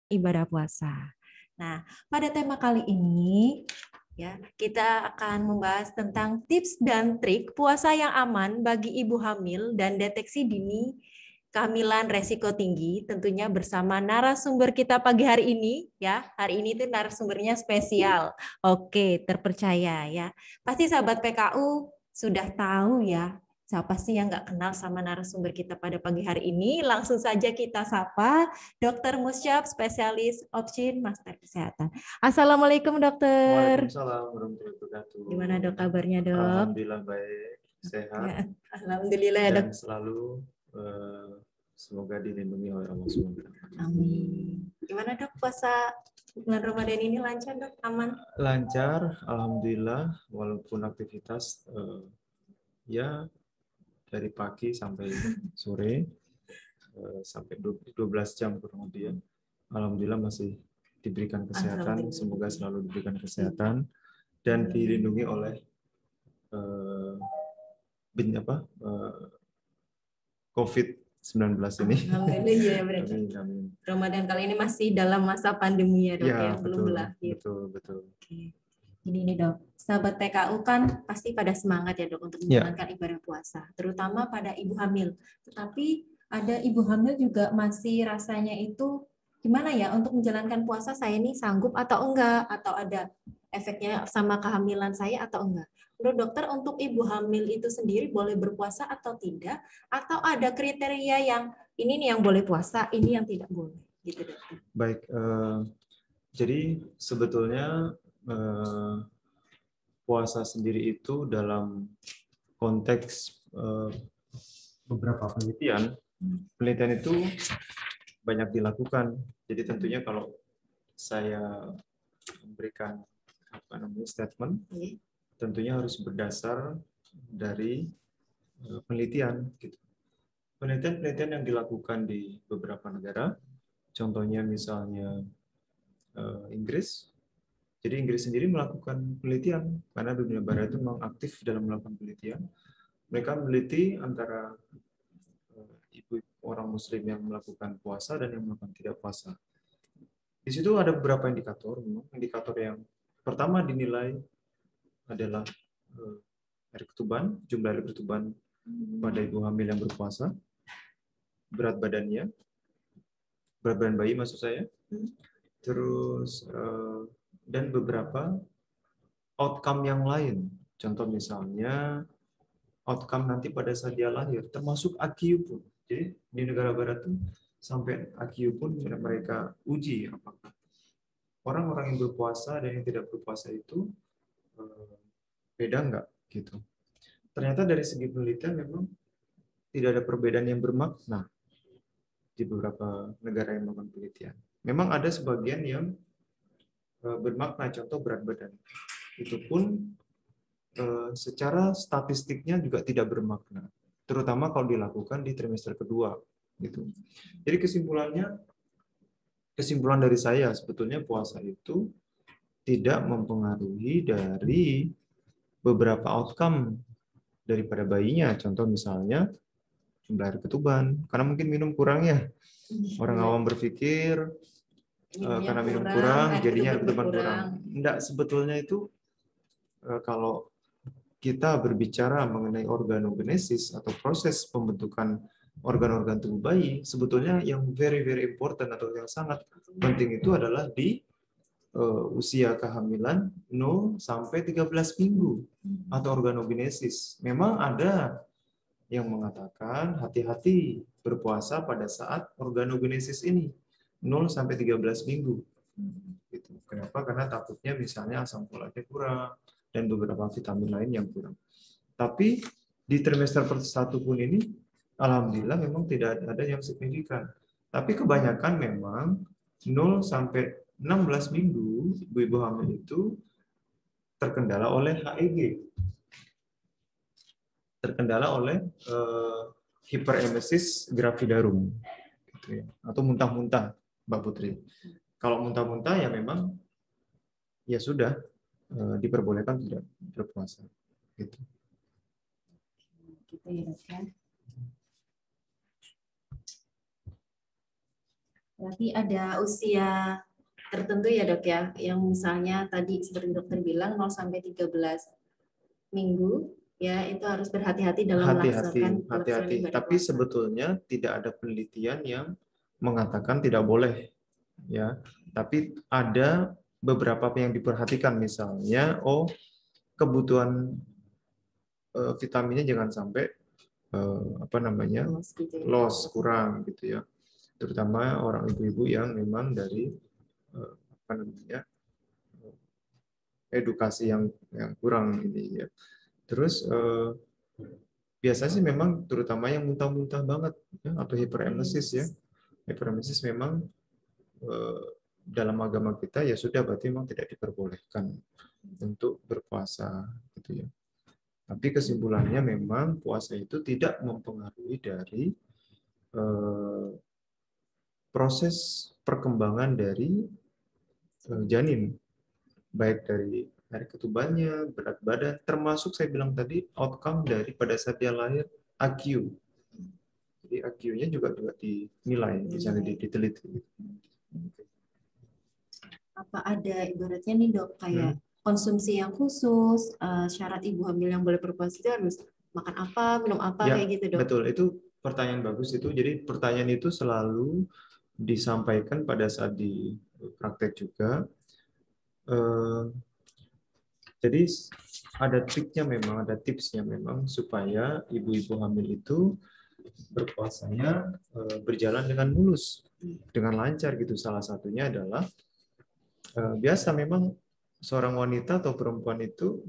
ibadah puasa. Nah, pada tema kali ini ya, kita akan membahas tentang tips dan trik puasa yang aman bagi ibu hamil dan deteksi dini kehamilan resiko tinggi, tentunya bersama narasumber kita pagi hari ini ya. Hari ini tuh narasumbernya spesial. Oke, terpercaya ya. Pasti sahabat PKU sudah tahu ya, siapa sih yang nggak kenal sama narasumber kita pada pagi hari ini? Langsung saja kita sapa Dr. Musyab, spesialis Opsin Master Kesehatan. Assalamualaikum dokter. Waalaikumsalam warahmatullahi wabarakatuh. Gimana dok kabarnya dok? Alhamdulillah baik, sehat, Ya, alhamdulillah ya dok. dan selalu semoga dilindungi oleh Allah SWT. Amin. Gimana dok puasa bulan Ramadan ini lancar dok? Aman? Lancar, alhamdulillah, walaupun aktivitas ya dari pagi sampai sore, sampai 12 jam kurang lebih ya. Alhamdulillah masih diberikan kesehatan, semoga selalu diberikan kesehatan dan dilindungi oleh COVID-19 ini. Alhamdulillah ya berarti. Amin. Ramadan kali ini masih dalam masa pandemi ya dok ya, belum betul, berakhir. Betul. Oke. Jadi ini dok, sahabat PKU kan pasti pada semangat ya dok untuk menjalankan ibadah puasa, terutama pada ibu hamil. Tetapi ada ibu hamil juga masih rasanya itu gimana ya untuk menjalankan puasa, saya ini sanggup atau enggak, atau ada efeknya sama kehamilan saya atau enggak. Menurut dokter, untuk ibu hamil itu sendiri boleh berpuasa atau tidak, atau ada kriteria yang ini nih yang boleh puasa, ini yang tidak boleh, gitu dokter. Baik, jadi sebetulnya puasa sendiri itu dalam konteks beberapa penelitian itu banyak dilakukan. Jadi tentunya kalau saya memberikan statement, tentunya harus berdasar dari penelitian. Gitu. Penelitian yang dilakukan di beberapa negara, contohnya misalnya Inggris. Jadi Inggris sendiri melakukan penelitian karena dunia barat itu memang aktif dalam melakukan penelitian. Mereka meneliti antara ibu orang Muslim yang melakukan puasa dan yang melakukan tidak puasa. Di situ ada beberapa indikator. Indikator yang pertama dinilai adalah air ketuban, jumlah air ketuban pada ibu hamil yang berpuasa, berat badan bayi maksud saya, terus dan beberapa outcome yang lain. Contoh misalnya outcome nanti pada saat dia lahir, termasuk AQI pun. Jadi di negara barat tuh sampai AQI pun mereka uji apakah orang-orang yang berpuasa dan yang tidak berpuasa itu beda enggak gitu. Ternyata dari segi penelitian memang tidak ada perbedaan yang bermakna di beberapa negara yang melakukan penelitian. Memang ada sebagian yang bermakna, contoh berat badan. Itu pun secara statistiknya juga tidak bermakna, terutama kalau dilakukan di trimester kedua. Gitu. Jadi kesimpulan dari saya sebetulnya puasa itu tidak mempengaruhi dari beberapa outcome daripada bayinya. Contoh misalnya jumlah air ketuban, karena mungkin minum kurang ya. Orang awam berpikir karena minum kurang jadinya air ketuban kurang. Enggak, sebetulnya itu kalau kita berbicara mengenai organogenesis atau proses pembentukan organ-organ tubuh bayi, sebetulnya yang very important atau yang sangat penting itu adalah di usia kehamilan 0 sampai 13 minggu atau organogenesis. Memang ada yang mengatakan hati-hati berpuasa pada saat organogenesis ini 0 sampai 13 minggu. Gitu. Kenapa? Karena takutnya misalnya asam folatnya kurang dan beberapa vitamin lain yang kurang. Tapi di trimester satu pun ini alhamdulillah memang tidak ada yang signifikan. Tapi kebanyakan memang 0 sampai 16 minggu ibu-ibu hamil itu terkendala oleh HEG. Terkendala oleh hiperemesis gravidarum. Gitu ya. Atau muntah-muntah, Mbak Putri. Kalau muntah-muntah ya memang ya sudah diperbolehkan tidak berpuasa. Gitu. Gitu ya dok ya. Berarti ada usia tertentu ya dok ya, yang misalnya tadi seperti dokter bilang 0 sampai 13 minggu, ya itu harus berhati-hati dalam melaksanakan Hati-hati. ibadah Tapi puasa. sebetulnya tidak ada penelitian yang mengatakan tidak boleh, ya. Tapi ada beberapa yang diperhatikan, misalnya, kebutuhan vitaminnya jangan sampai apa namanya Loss gitu ya. loss, kurang gitu ya. Terutama orang ibu-ibu yang memang dari apa namanya edukasi yang kurang ini ya. Terus biasanya sih memang terutama yang muntah-muntah banget ya, atau hiperemesis ya. Hiperemesis memang eh, dalam agama kita ya sudah berarti memang tidak diperbolehkan untuk berpuasa gitu ya. Tapi kesimpulannya memang puasa itu tidak mempengaruhi dari proses perkembangan dari janin, baik dari ketubannya, berat badan, termasuk saya bilang tadi outcome dari pada saat dia lahir, IQ. Jadi IQ-nya juga dinilai, misalnya diteliti. Apa ada ibaratnya nih dok kayak konsumsi yang khusus, syarat ibu hamil yang boleh berpuasa itu harus makan apa, minum apa Ya, kayak gitu dok? betul. Itu pertanyaan bagus itu. Jadi pertanyaan itu selalu disampaikan pada saat di praktek juga. Jadi ada triknya memang, ada tipsnya memang supaya ibu-ibu hamil itu berpuasanya berjalan dengan mulus, dengan lancar gitu. Salah satunya adalah biasa memang seorang wanita atau perempuan itu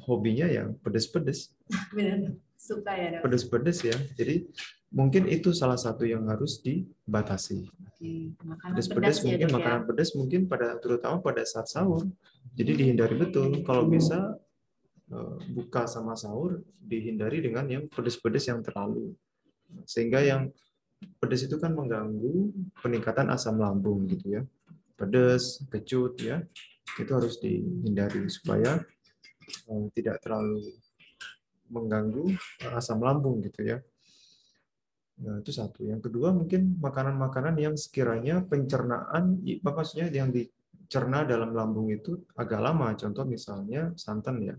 hobinya yang pedes-pedes. Benar, suka ya dok. Pedes-pedes ya. Jadi mungkin itu salah satu yang harus dibatasi. Pedes-pedes mungkin, makanan pedas mungkin terutama pada saat sahur. Jadi dihindari betul. Kalau bisa buka sama sahur dihindari dengan yang pedes-pedes yang terlalu. Sehingga yang pedes itu kan mengganggu peningkatan asam lambung gitu ya. Pedes, kecut ya. Itu harus dihindari supaya tidak terlalu mengganggu asam lambung gitu ya. Nah, itu satu. Yang kedua mungkin makanan-makanan yang sekiranya pencernaan, maksudnya yang dicerna dalam lambung itu agak lama. Contoh misalnya santan ya.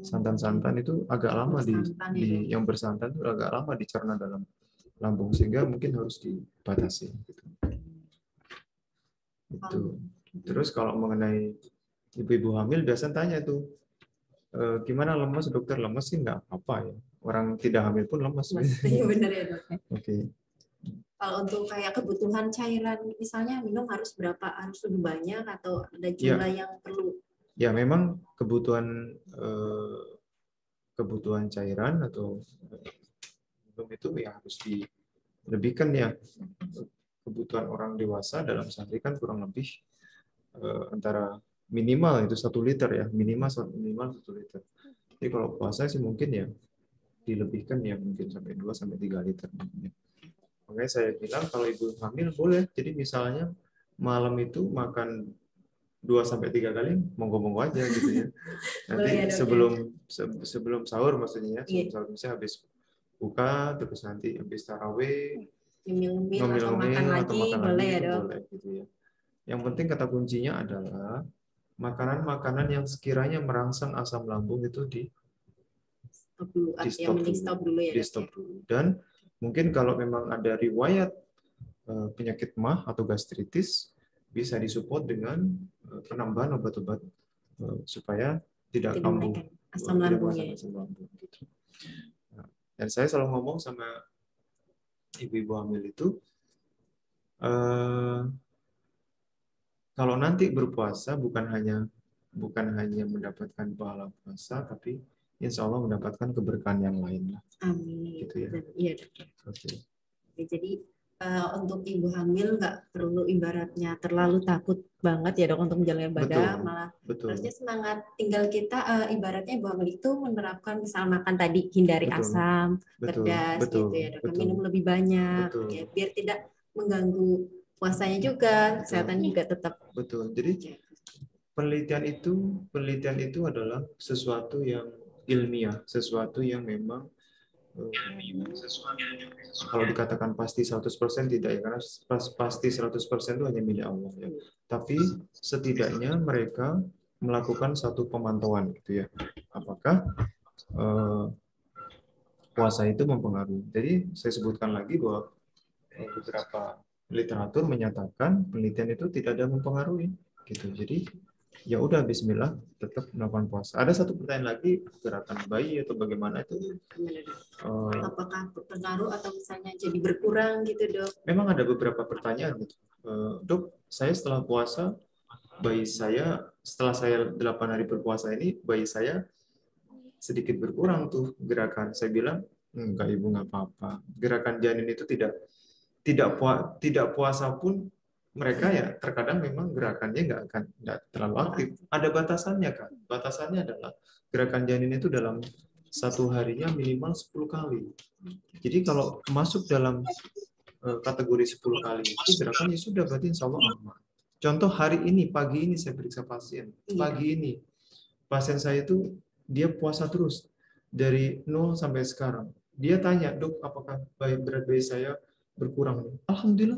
Santan-santan itu agak lama yang bersantan itu agak lama dicerna dalam lambung sehingga mungkin harus dibatasi. Itu. Terus kalau mengenai ibu-ibu hamil biasanya tanya tuh, gimana lemas dokter? Lemas sih nggak apa-apa ya. Orang tidak hamil pun lemas. Iya benar ya dok. Oke. Kalau untuk kayak kebutuhan cairan, misalnya minum harus berapa? Harus lebih banyak atau ada jumlah yang perlu? Ya memang kebutuhan cairan atau minum itu ya harus dilebihkan ya. Kebutuhan orang dewasa dalam sehari kan kurang lebih antara minimal itu 1 liter ya, minimal 1 liter. Jadi kalau puasa sih mungkin ya dilebihkan ya mungkin sampai 2 sampai 3 liter. Makanya saya bilang kalau ibu hamil boleh. Jadi misalnya malam itu makan 2 sampai 3 kali, monggo-monggo aja gitu ya. Nanti sebelum sahur maksudnya, sebelum sahur misalnya habis buka, terus nanti habis tarawih, ngemil atau makan lagi, boleh ya dok? Boleh gitu ya. Yang penting kata kuncinya adalah makanan-makanan yang sekiranya merangsang asam lambung itu di stop dulu ya. Dan mungkin kalau memang ada riwayat penyakit MAH atau gastritis, bisa disupport dengan penambahan obat-obat supaya tidak kambuh asam lambungnya. Gitu. Nah, dan saya selalu ngomong sama ibu-ibu hamil itu, kalau nanti berpuasa bukan hanya mendapatkan pahala puasa, tapi insya Allah mendapatkan keberkahan yang lain lah. Amin. Gitu ya. Iya dok. Oke. Jadi untuk ibu hamil nggak perlu ibaratnya terlalu takut banget ya dok untuk menjalani ibadah, malah harusnya semangat. Tinggal kita ibaratnya ibu hamil itu menerapkan misal makan tadi hindari asam, pedas gitu ya dok. Minum lebih banyak ya, biar tidak mengganggu puasanya juga, kesehatan juga tetap. Betul. Jadi penelitian itu adalah sesuatu yang ilmiah, sesuatu yang memang Kalau dikatakan pasti 100% tidak ya, karena pasti 100% itu hanya milik Allah ya. Tapi setidaknya mereka melakukan satu pemantauan gitu ya. Apakah puasa itu mempengaruhi. Jadi saya sebutkan lagi bahwa beberapa literatur menyatakan penelitian itu tidak ada mempengaruhi gitu. Jadi ya udah Bismillah tetap melakukan puasa. Ada satu pertanyaan lagi, gerakan bayi atau bagaimana itu? Apakah berpengaruh atau misalnya jadi berkurang gitu dok? Memang ada beberapa pertanyaan gitu. Dok, saya setelah puasa bayi saya setelah saya 8 hari berpuasa ini bayi saya sedikit berkurang tuh gerakan. Saya bilang enggak ibu nggak apa-apa. Gerakan janin itu tidak puasa pun mereka ya terkadang memang gerakannya nggak terlalu aktif. Ada batasannya kan. Batasannya adalah gerakan janin itu dalam satu harinya minimal 10 kali. Jadi kalau masuk dalam kategori 10 kali itu gerakannya sudah berarti insya Allah aman. Contoh hari ini, pagi ini saya periksa pasien. Pagi ini pasien saya itu dia puasa terus dari 0 sampai sekarang. Dia tanya, dok, apakah berat bayi saya berkurang? Alhamdulillah,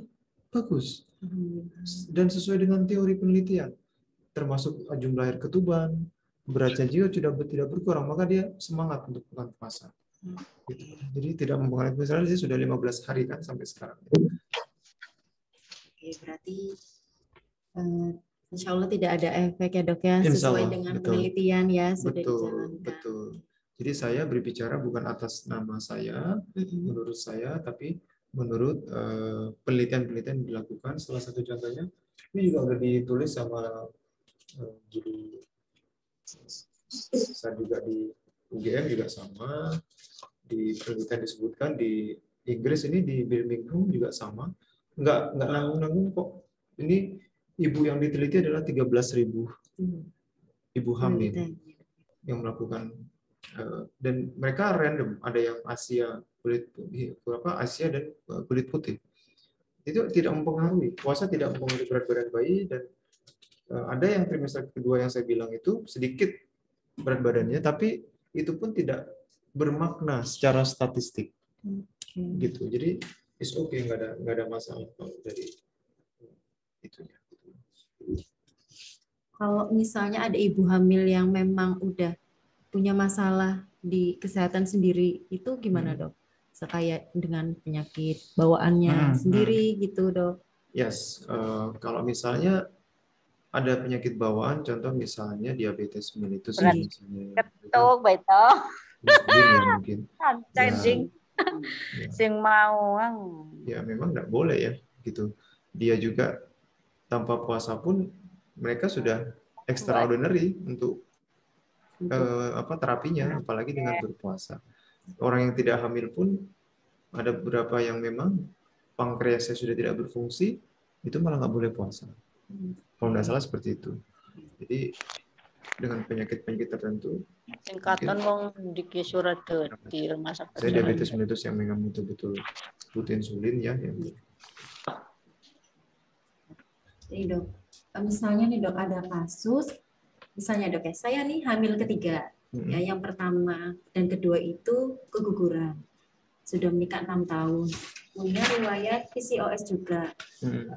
bagus. Dan sesuai dengan teori penelitian, termasuk jumlah air ketuban, beratnya juga sudah tidak berkurang, maka dia semangat untuk melakukan puasa. Gitu. Jadi tidak mempengaruhi, misalnya dia sudah 15 hari kan sampai sekarang. Oke, berarti insya Allah tidak ada efek ya dok ya, sesuai dengan penelitian ya sudah dijalankan. Betul. Jadi saya berbicara bukan atas nama saya, menurut saya, tapi menurut penelitian-penelitian yang dilakukan. Salah satu contohnya, ini juga udah ditulis sama guru saya juga di UGM juga sama, di penelitian disebutkan di Inggris ini di Birmingham juga sama, nggak nanggung-nanggung kok. Ini ibu yang diteliti adalah 13.000 ibu hamil yang melakukan dan mereka random, ada yang Asia kulit putih, Asia dan kulit putih. Itu tidak mempengaruhi, puasa tidak mempengaruhi berat badan bayi, dan ada yang trimester kedua yang saya bilang itu sedikit berat badannya, tapi itu pun tidak bermakna secara statistik. Gitu. Jadi is okay, nggak ada masalah kalau dari itunya. Kalau misalnya ada ibu hamil yang memang udah punya masalah di kesehatan sendiri, itu gimana dok? Kayak dengan penyakit bawaannya sendiri gitu dok? Yes, kalau misalnya ada penyakit bawaan, contoh misalnya diabetes mellitus, ketuk beto, ya mungkin. Sing mau, ya memang nggak boleh ya, gitu. Dia juga tanpa puasa pun mereka sudah extraordinary untuk terapinya, apalagi dengan berpuasa. Orang yang tidak hamil pun ada beberapa yang memang pankreasnya sudah tidak berfungsi, itu malah nggak boleh puasa. Kalau nggak salah seperti itu. Jadi dengan penyakit-penyakit tertentu. Singkatan wong diki surat di rumah sakit. Saya diabetes mellitus yang memang betul-betul butuh insulin ya. Jadi dok, misalnya nih dok ada kasus, misalnya dok ya, saya nih hamil ketiga, ya yang pertama dan kedua itu keguguran, sudah menikah 6 tahun, punya riwayat PCOS juga,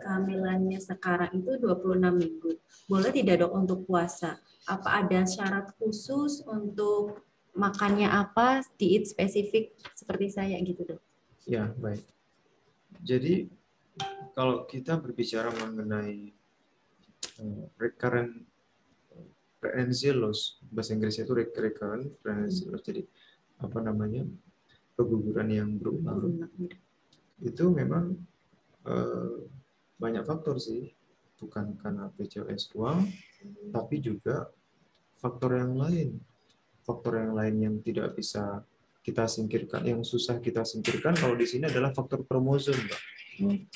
kehamilannya sekarang itu 26 minggu, boleh tidak dok untuk puasa? Apa ada syarat khusus untuk makannya apa, diet spesifik seperti saya gitu dok? Ya baik. Jadi kalau kita berbicara mengenai recurrent pregnancy loss, bahasa Inggrisnya itu recurrent pregnancy loss, jadi apa namanya, keguguran yang berulang, itu memang banyak faktor sih, bukan karena PCOS doang, tapi juga faktor yang lain yang tidak bisa kita singkirkan, yang susah kita singkirkan kalau di sini adalah faktor kromosom, Mbak.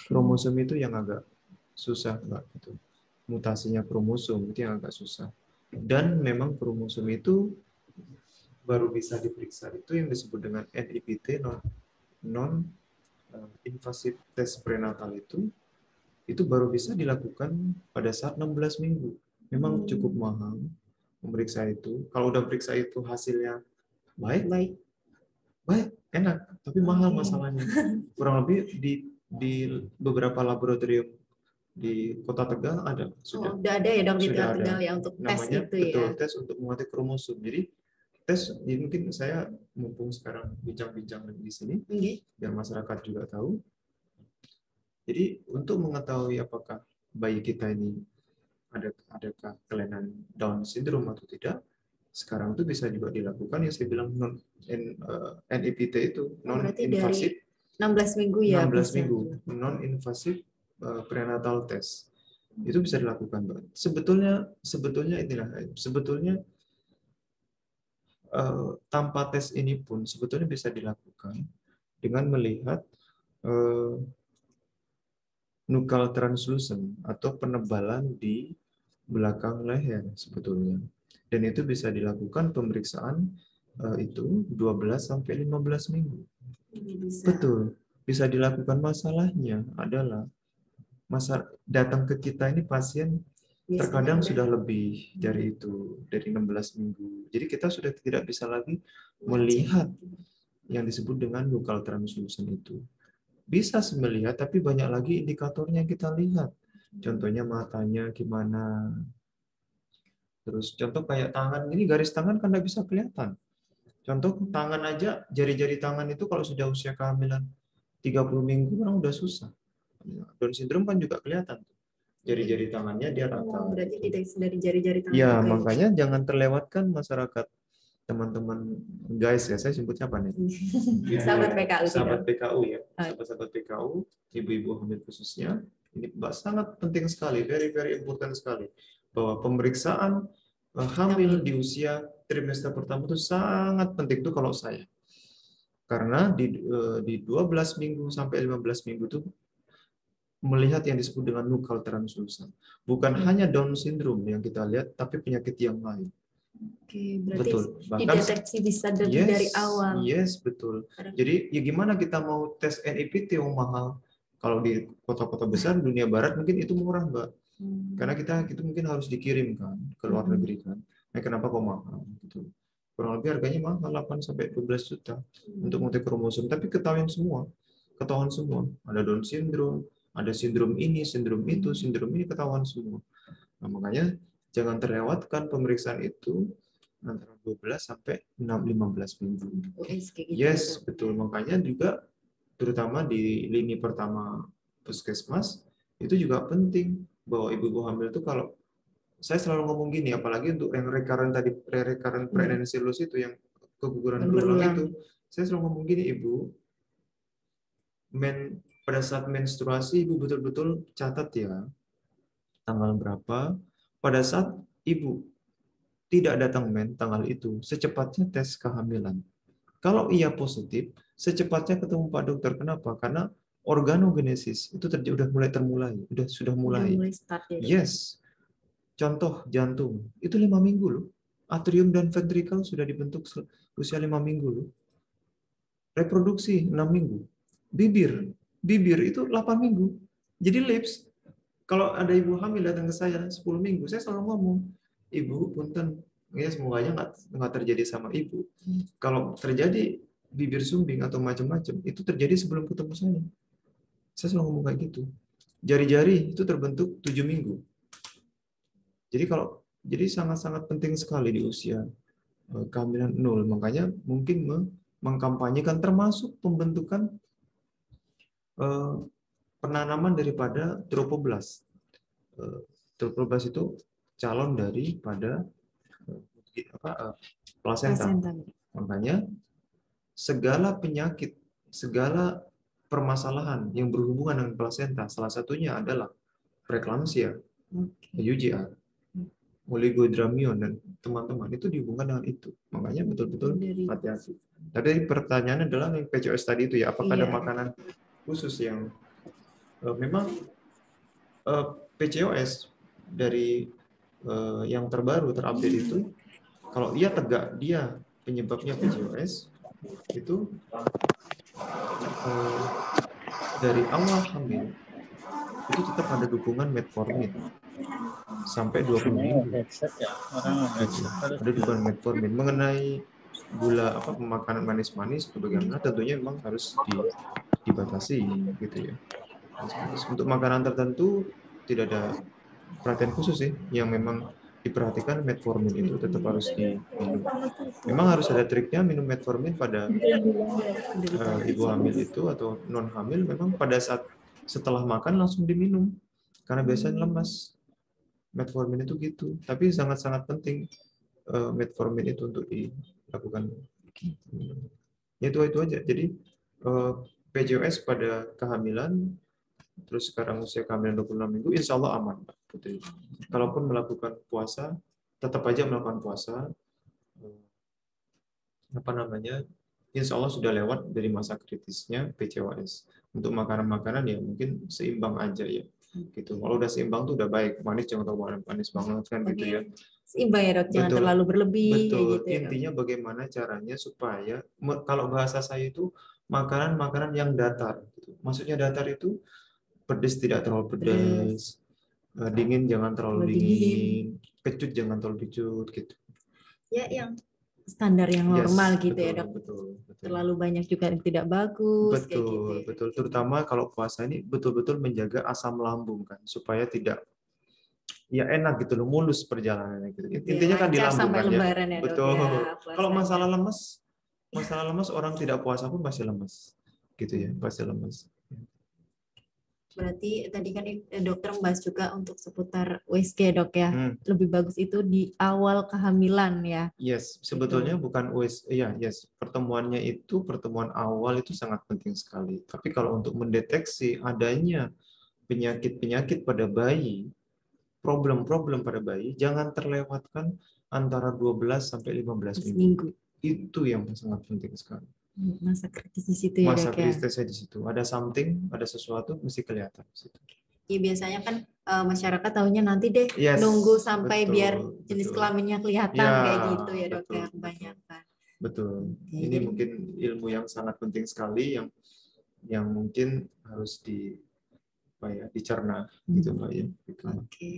Kromosom itu yang agak susah, Mbak. Gitu. Mutasinya kromosom itu yang agak susah. Dan memang kromosom itu baru bisa diperiksa itu yang disebut dengan NIPT, non invasive test prenatal, itu baru bisa dilakukan pada saat 16 minggu. Memang cukup mahal memeriksa itu. Kalau udah periksa itu hasilnya baik, baik, enak, tapi mahal masalahnya. Kurang lebih di beberapa laboratorium di Kota Tegal ada sudah. Udah ada ya dok di Sudah ada. Tegal ya untuk tes Namanya itu betul ya. tes untuk menguatkan kromosom. Jadi tes, ya mungkin saya mumpung sekarang bincang-bincang di sini, biar masyarakat juga tahu. Jadi untuk mengetahui apakah bayi kita ini adakah kelainan Down syndrome atau tidak, sekarang itu bisa juga dilakukan yang saya bilang NIPT itu non invasif 16 minggu ya 16 bisa. minggu non invasif prenatal test itu bisa dilakukan, Mbak. Sebetulnya inilah tanpa tes ini pun sebetulnya bisa dilakukan dengan melihat nuchal translucent atau penebalan di belakang leher sebetulnya. Dan itu bisa dilakukan pemeriksaan itu 12 sampai 15 minggu. Bisa. Betul, bisa dilakukan. Masalahnya adalah datang ke kita ini pasien terkadang sudah lebih dari itu, dari 16 minggu. Jadi kita sudah tidak bisa lagi melihat yang disebut dengan nuchal translucent itu. Bisa melihat, tapi banyak lagi indikatornya yang kita lihat. Contohnya matanya gimana. Terus contoh kayak tangan, ini garis tangan kan tidak bisa kelihatan. Contoh tangan aja, jari-jari tangan itu kalau sudah usia kehamilan 30 minggu kan udah susah. Down syndrome kan juga kelihatan. Jari-jari tangannya dia rata. Berarti dari jari-jari tangan. Ya, makanya jangan terlewatkan masyarakat. Teman-teman guys ya, saya sebutnya apa nih? Sahabat PKU. Sahabat PKU ya, sahabat-sahabat PKU, ibu-ibu hamil khususnya, ini sangat penting sekali, very very important sekali, bahwa pemeriksaan hamil di usia trimester pertama itu sangat penting tuh kalau saya, karena di 12 minggu sampai 15 minggu itu melihat yang disebut dengan nuchal translucent, bukan hanya Down syndrome yang kita lihat, tapi penyakit yang lain. Oke, berarti betul. Bahkan, dideteksi bisa dari awal. Yes, betul. Jadi ya gimana kita mau tes NIPT yang mahal? Kalau di kota-kota besar dunia barat mungkin itu murah, Mbak. Karena itu mungkin harus dikirimkan ke luar negeri kan. Nah, kenapa kok mahal gitu? Kurang lebih harganya mahal 8 sampai 12 juta untuk multi kromosom, tapi ketahuan semua. Ada Down syndrome, ada sindrom ini, sindrom itu, sindrom ini ketahuan semua. Nah, makanya jangan terlewatkan pemeriksaan itu antara 12 sampai 15 minggu. Yes, betul. Makanya juga terutama di lini pertama puskesmas itu juga penting bahwa ibu-ibu hamil itu, kalau saya selalu ngomong gini, apalagi untuk yang recurrent pregnancy loss itu, yang keguguran berulang itu, saya selalu ngomong gini, ibu, pada saat menstruasi ibu betul-betul catat ya tanggal berapa. Pada saat ibu tidak datang tanggal itu, secepatnya tes kehamilan. Kalau iya positif, secepatnya ketemu Pak Dokter. Kenapa? Karena organogenesis itu sudah mulai. Yes. Contoh jantung, itu 5 minggu loh. Atrium dan ventricle sudah dibentuk usia 5 minggu loh. Reproduksi 6 minggu. Bibir itu 8 minggu. Jadi lips, kalau ada ibu hamil datang ke saya 10 minggu, saya selalu ngomong, ibu punten, ya semoga nggak terjadi sama ibu. Kalau terjadi bibir sumbing atau macam-macam, itu terjadi sebelum ketemu saya. Saya selalu ngomong kayak gitu. Jari-jari itu terbentuk 7 minggu. Jadi sangat-sangat penting sekali di usia kehamilan 0. Makanya mungkin mengkampanyekan termasuk pembentukan penanaman daripada tropoblast. Tropoblast itu calon daripada plasenta. Makanya segala penyakit, segala permasalahan yang berhubungan dengan plasenta, salah satunya adalah preeklamsia, UGR, oligodramion, dan teman-teman itu dihubungkan dengan itu. Makanya betul-betul hati-hati. Tadi pertanyaannya adalah yang PCOS tadi itu ya, apakah ada makanan khusus yang memang PCOS dari yang terbaru terupdate itu, kalau dia penyebabnya PCOS itu dari awal hamil itu tetap ada dukungan metformin sampai 20 minggu. Ada dukungan metformin mengenai gula makanan manis-manis atau bagaimana, tentunya memang harus dibatasi gitu ya. Untuk makanan tertentu tidak ada perhatian khusus sih, yang memang diperhatikan metformin itu tetap harus diminum. Memang harus ada triknya minum metformin pada ibu hamil itu atau non hamil, memang pada saat setelah makan langsung diminum karena biasanya lemas. Metformin itu gitu, tapi sangat-sangat penting metformin itu untuk dilakukan. Itu aja. Jadi PCOS pada kehamilan, terus sekarang usia kehamilan 26 minggu, insya Allah aman, Pak Putri. Kalaupun melakukan puasa, tetap aja melakukan puasa. Insya Allah sudah lewat dari masa kritisnya PCOS. Untuk makanan-makanan ya mungkin seimbang aja ya. Gitu. Kalau udah seimbang tuh udah baik. Manis jangan terlalu manis banget kan gitu ya. Seimbang ya dok, jangan terlalu berlebih. Betul. Gitu, ya, intinya bagaimana caranya supaya, kalau bahasa saya itu makanan-makanan yang datar. Gitu. Maksudnya datar itu pedas tidak terlalu pedas, dingin jangan terlalu dingin, kecut jangan terlalu kecut gitu. Ya yang standar yang normal gitu betul, ya dok. Betul. Terlalu banyak juga yang tidak bagus. Betul, kayak gitu ya. Betul. Terutama kalau puasa ini betul-betul menjaga asam lambung kan, supaya tidak ya enak gitu loh, mulus perjalanannya gitu. Intinya kan di lambung kan ya. Betul. Kalau masalah lemes orang tidak puasa pun pasti lemes. Gitu ya, pasti lemes. Berarti tadi kan dokter membahas juga untuk seputar USG dok ya. Lebih bagus itu di awal kehamilan ya. Yes, sebetulnya bukan USG. Pertemuannya itu pertemuan awal itu sangat penting sekali. Tapi kalau untuk mendeteksi adanya penyakit-penyakit pada bayi, problem-problem pada bayi, jangan terlewatkan antara 12 sampai 15 minggu. Itu yang sangat penting sekali. Masa kritis di situ ya, masa kritisnya di situ. Ada something, ada sesuatu mesti kelihatan di situ. Ya, biasanya kan masyarakat tahunya nanti deh nunggu sampai biar jenis kelaminnya kelihatan kayak gitu ya dok ya, kebanyakan. Betul. Ini mungkin ilmu yang sangat penting sekali yang mungkin harus dicerna gitu Mbak ya. Gitu. Oke.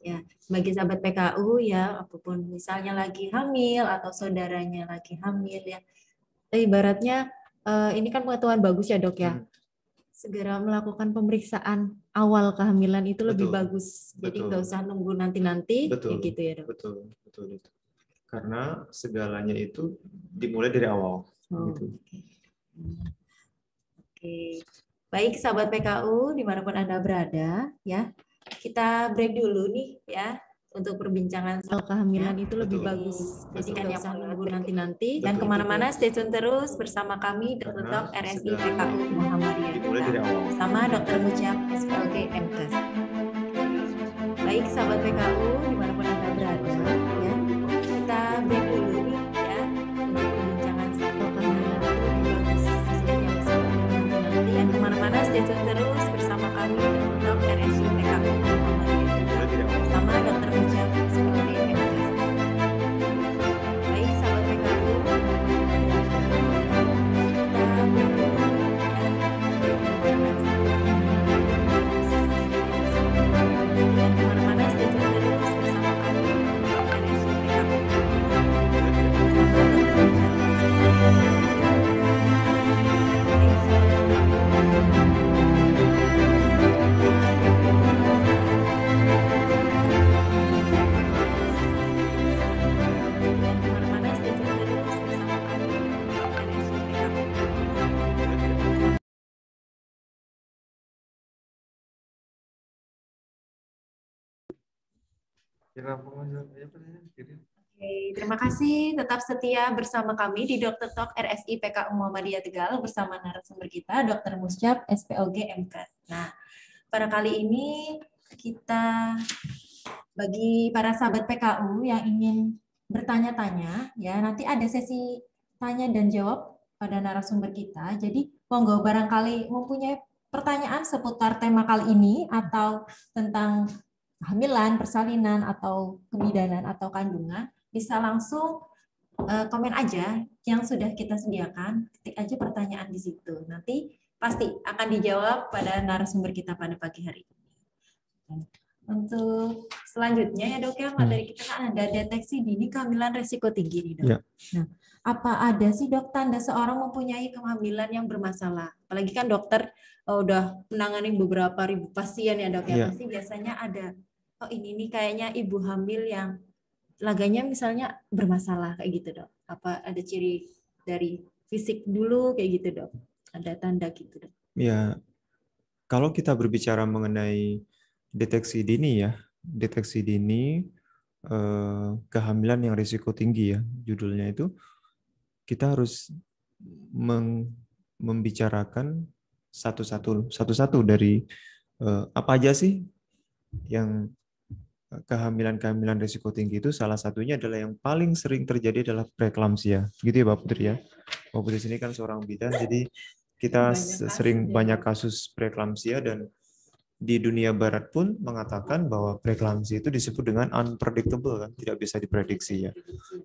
Ya, bagi sahabat PKU ya, apapun misalnya lagi hamil atau saudaranya lagi hamil ya, ibaratnya ini kan pengetahuan bagus ya dok ya, segera melakukan pemeriksaan awal kehamilan itu lebih bagus. Jadi nggak usah nunggu nanti-nanti kayak gitu ya dok. Betul. Karena segalanya itu dimulai dari awal. Gitu. Oke. Baik sahabat PKU dimanapun Anda berada ya, kita break dulu nih ya. Untuk perbincangan soal kehamilan itu lebih bagus. Jadi kan yang menunggu nanti-nanti. Dan kemana-mana stay tune terus bersama kami Dr. Talk RSI PKU Muhammadiyah. Bersama Dr. Mucap SPLG MKes. Baik sahabat PKU dimanapun Anda berada ya, kita break dulu nih ya untuk perbincangan soal kehamilan itu lebih bagus. Yang bersama nanti yang kemana-mana stay tune terus bersama kami Dr. Talk RSI PKU Muhammadiyah. Bersama Dr. Mucap SPLG MKes. Baik sahabat PKU, kita break dulu ya. Kemana-mana stay tune terus bersama kami Dr. RSI PKU. Kemana-mana stay tune terus bersama kami Dr. RSI PKU. Oke, terima kasih tetap setia bersama kami di Dr. Talk RSI PKU Muhammadiyah Tegal bersama narasumber kita Dr. Musyab SPLG MKes. Nah, pada kali ini kita bagi para sahabat PKU yang ingin bertanya-tanya ya, nanti ada sesi tanya dan jawab pada narasumber kita. Jadi, monggo barangkali mempunyai pertanyaan seputar tema kali ini atau tentang kehamilan, persalinan, atau kebidanan, atau kandungan, bisa langsung komen aja yang sudah kita sediakan, ketik aja pertanyaan di situ. Nanti pasti akan dijawab pada narasumber kita pada pagi hari ini. Untuk selanjutnya ya dok ya, materi kita kan ada deteksi dini kehamilan resiko tinggi nih dok. Ya. Nah, apa ada sih dok tanda seorang mempunyai kehamilan yang bermasalah? Apalagi kan dokter udah menangani beberapa ribu pasien ya dok ya, Ya. pasti biasanya ada, oh ini nih kayaknya ibu hamil yang laganya misalnya bermasalah kayak gitu dok. Apa ada ciri dari fisik dulu kayak gitu dok? Ada tanda gitu dok? Ya, kalau kita berbicara mengenai deteksi dini ya, deteksi dini kehamilan yang risiko tinggi ya, judulnya itu, kita harus membicarakan satu-satu dari apa aja sih yang kehamilan-kehamilan risiko tinggi itu. Salah satunya adalah yang paling sering terjadi adalah preeklamsia. Gitu ya Mbak Putri ya. Mbak Putri sini kan seorang bidan, jadi kita sering banyak kasus preeklamsia, dan di dunia barat pun mengatakan bahwa preeklamsia itu disebut dengan unpredictable, kan, tidak bisa diprediksi ya.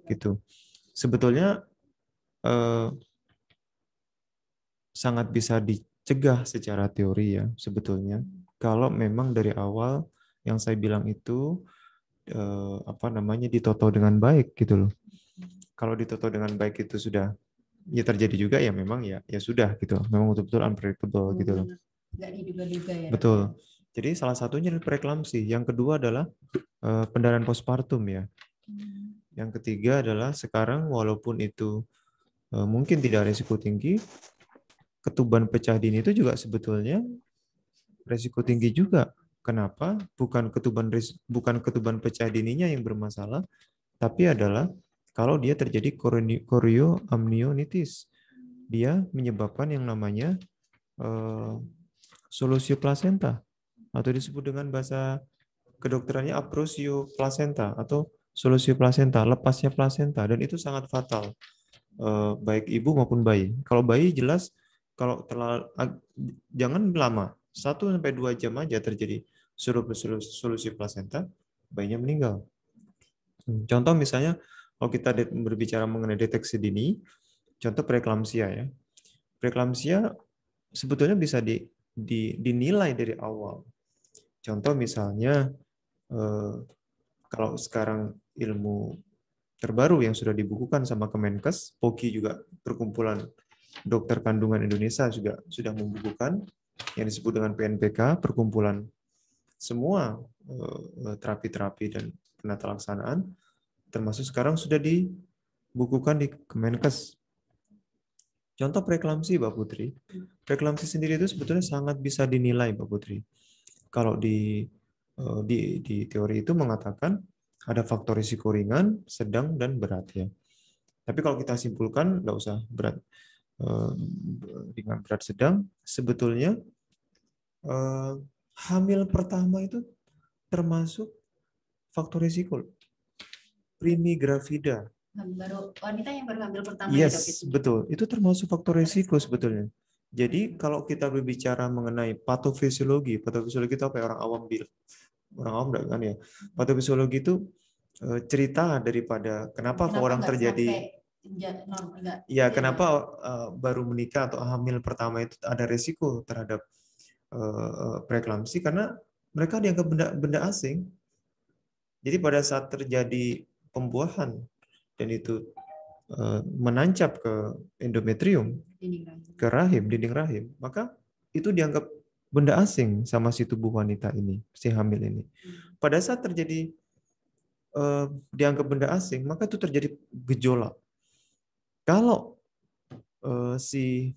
Gitu. Sebetulnya sangat bisa dicegah secara teori ya sebetulnya, kalau memang dari awal yang saya bilang itu ditoto dengan baik gitu loh. Kalau ditoto dengan baik itu sudah ya terjadi juga, ya memang ya sudah gitu. Memang betul-betul unpredictable gitu loh. Nggak diduga-duga ya. Betul. Jadi salah satunya adalah preeklamsi. Yang kedua adalah pendarahan postpartum ya. Yang ketiga adalah sekarang walaupun itu mungkin tidak risiko tinggi, ketuban pecah dini itu juga sebetulnya risiko tinggi juga. Kenapa? Bukan ketuban pecah dininya yang bermasalah, tapi adalah kalau dia terjadi chorioamnionitis. Dia menyebabkan yang namanya solusio placenta, atau disebut dengan bahasa kedokterannya abrosio placenta atau solusio placenta, lepasnya placenta, dan itu sangat fatal baik ibu maupun bayi. Kalau bayi jelas, kalau jangan lama, 1-2 jam aja terjadi solusi placenta, bayinya meninggal. Contoh misalnya, kalau kita berbicara mengenai deteksi dini, contoh preeklamsia ya. Preeklamsia sebetulnya bisa dinilai dari awal. Contoh misalnya, kalau sekarang ilmu terbaru yang sudah dibukukan sama Kemenkes, POKI juga, Perkumpulan Dokter Kandungan Indonesia, juga sudah membukukan yang disebut dengan PNPK, perkumpulan semua terapi-terapi dan penata laksanaan, termasuk sekarang sudah dibukukan di Kemenkes. Contoh preeklamsi, Mbak Putri. Preeklamsi sendiri itu sebetulnya sangat bisa dinilai, Mbak Putri. Kalau di teori itu mengatakan ada faktor risiko ringan, sedang, dan berat ya. Tapi kalau kita simpulkan, nggak usah berat, ringan, berat, sedang, sebetulnya hamil pertama itu termasuk faktor risiko. Primi gravida. Wanita yang baru hamil pertama. Yes, betul. Itu termasuk faktor risiko sebetulnya. Jadi kalau kita berbicara mengenai patofisiologi itu apa ya, orang awam bilang? Orang awam enggak kan ya? Patofisiologi itu cerita daripada kenapa orang terjadi kenapa baru menikah atau hamil pertama itu ada risiko terhadap preeklamsi, karena mereka dianggap benda asing. Jadi pada saat terjadi pembuahan dan itu menancap ke endometrium, ke rahim, dinding rahim, maka itu dianggap benda asing sama si tubuh wanita ini, si hamil ini. Pada saat terjadi dianggap benda asing, maka itu terjadi gejolak. Kalau si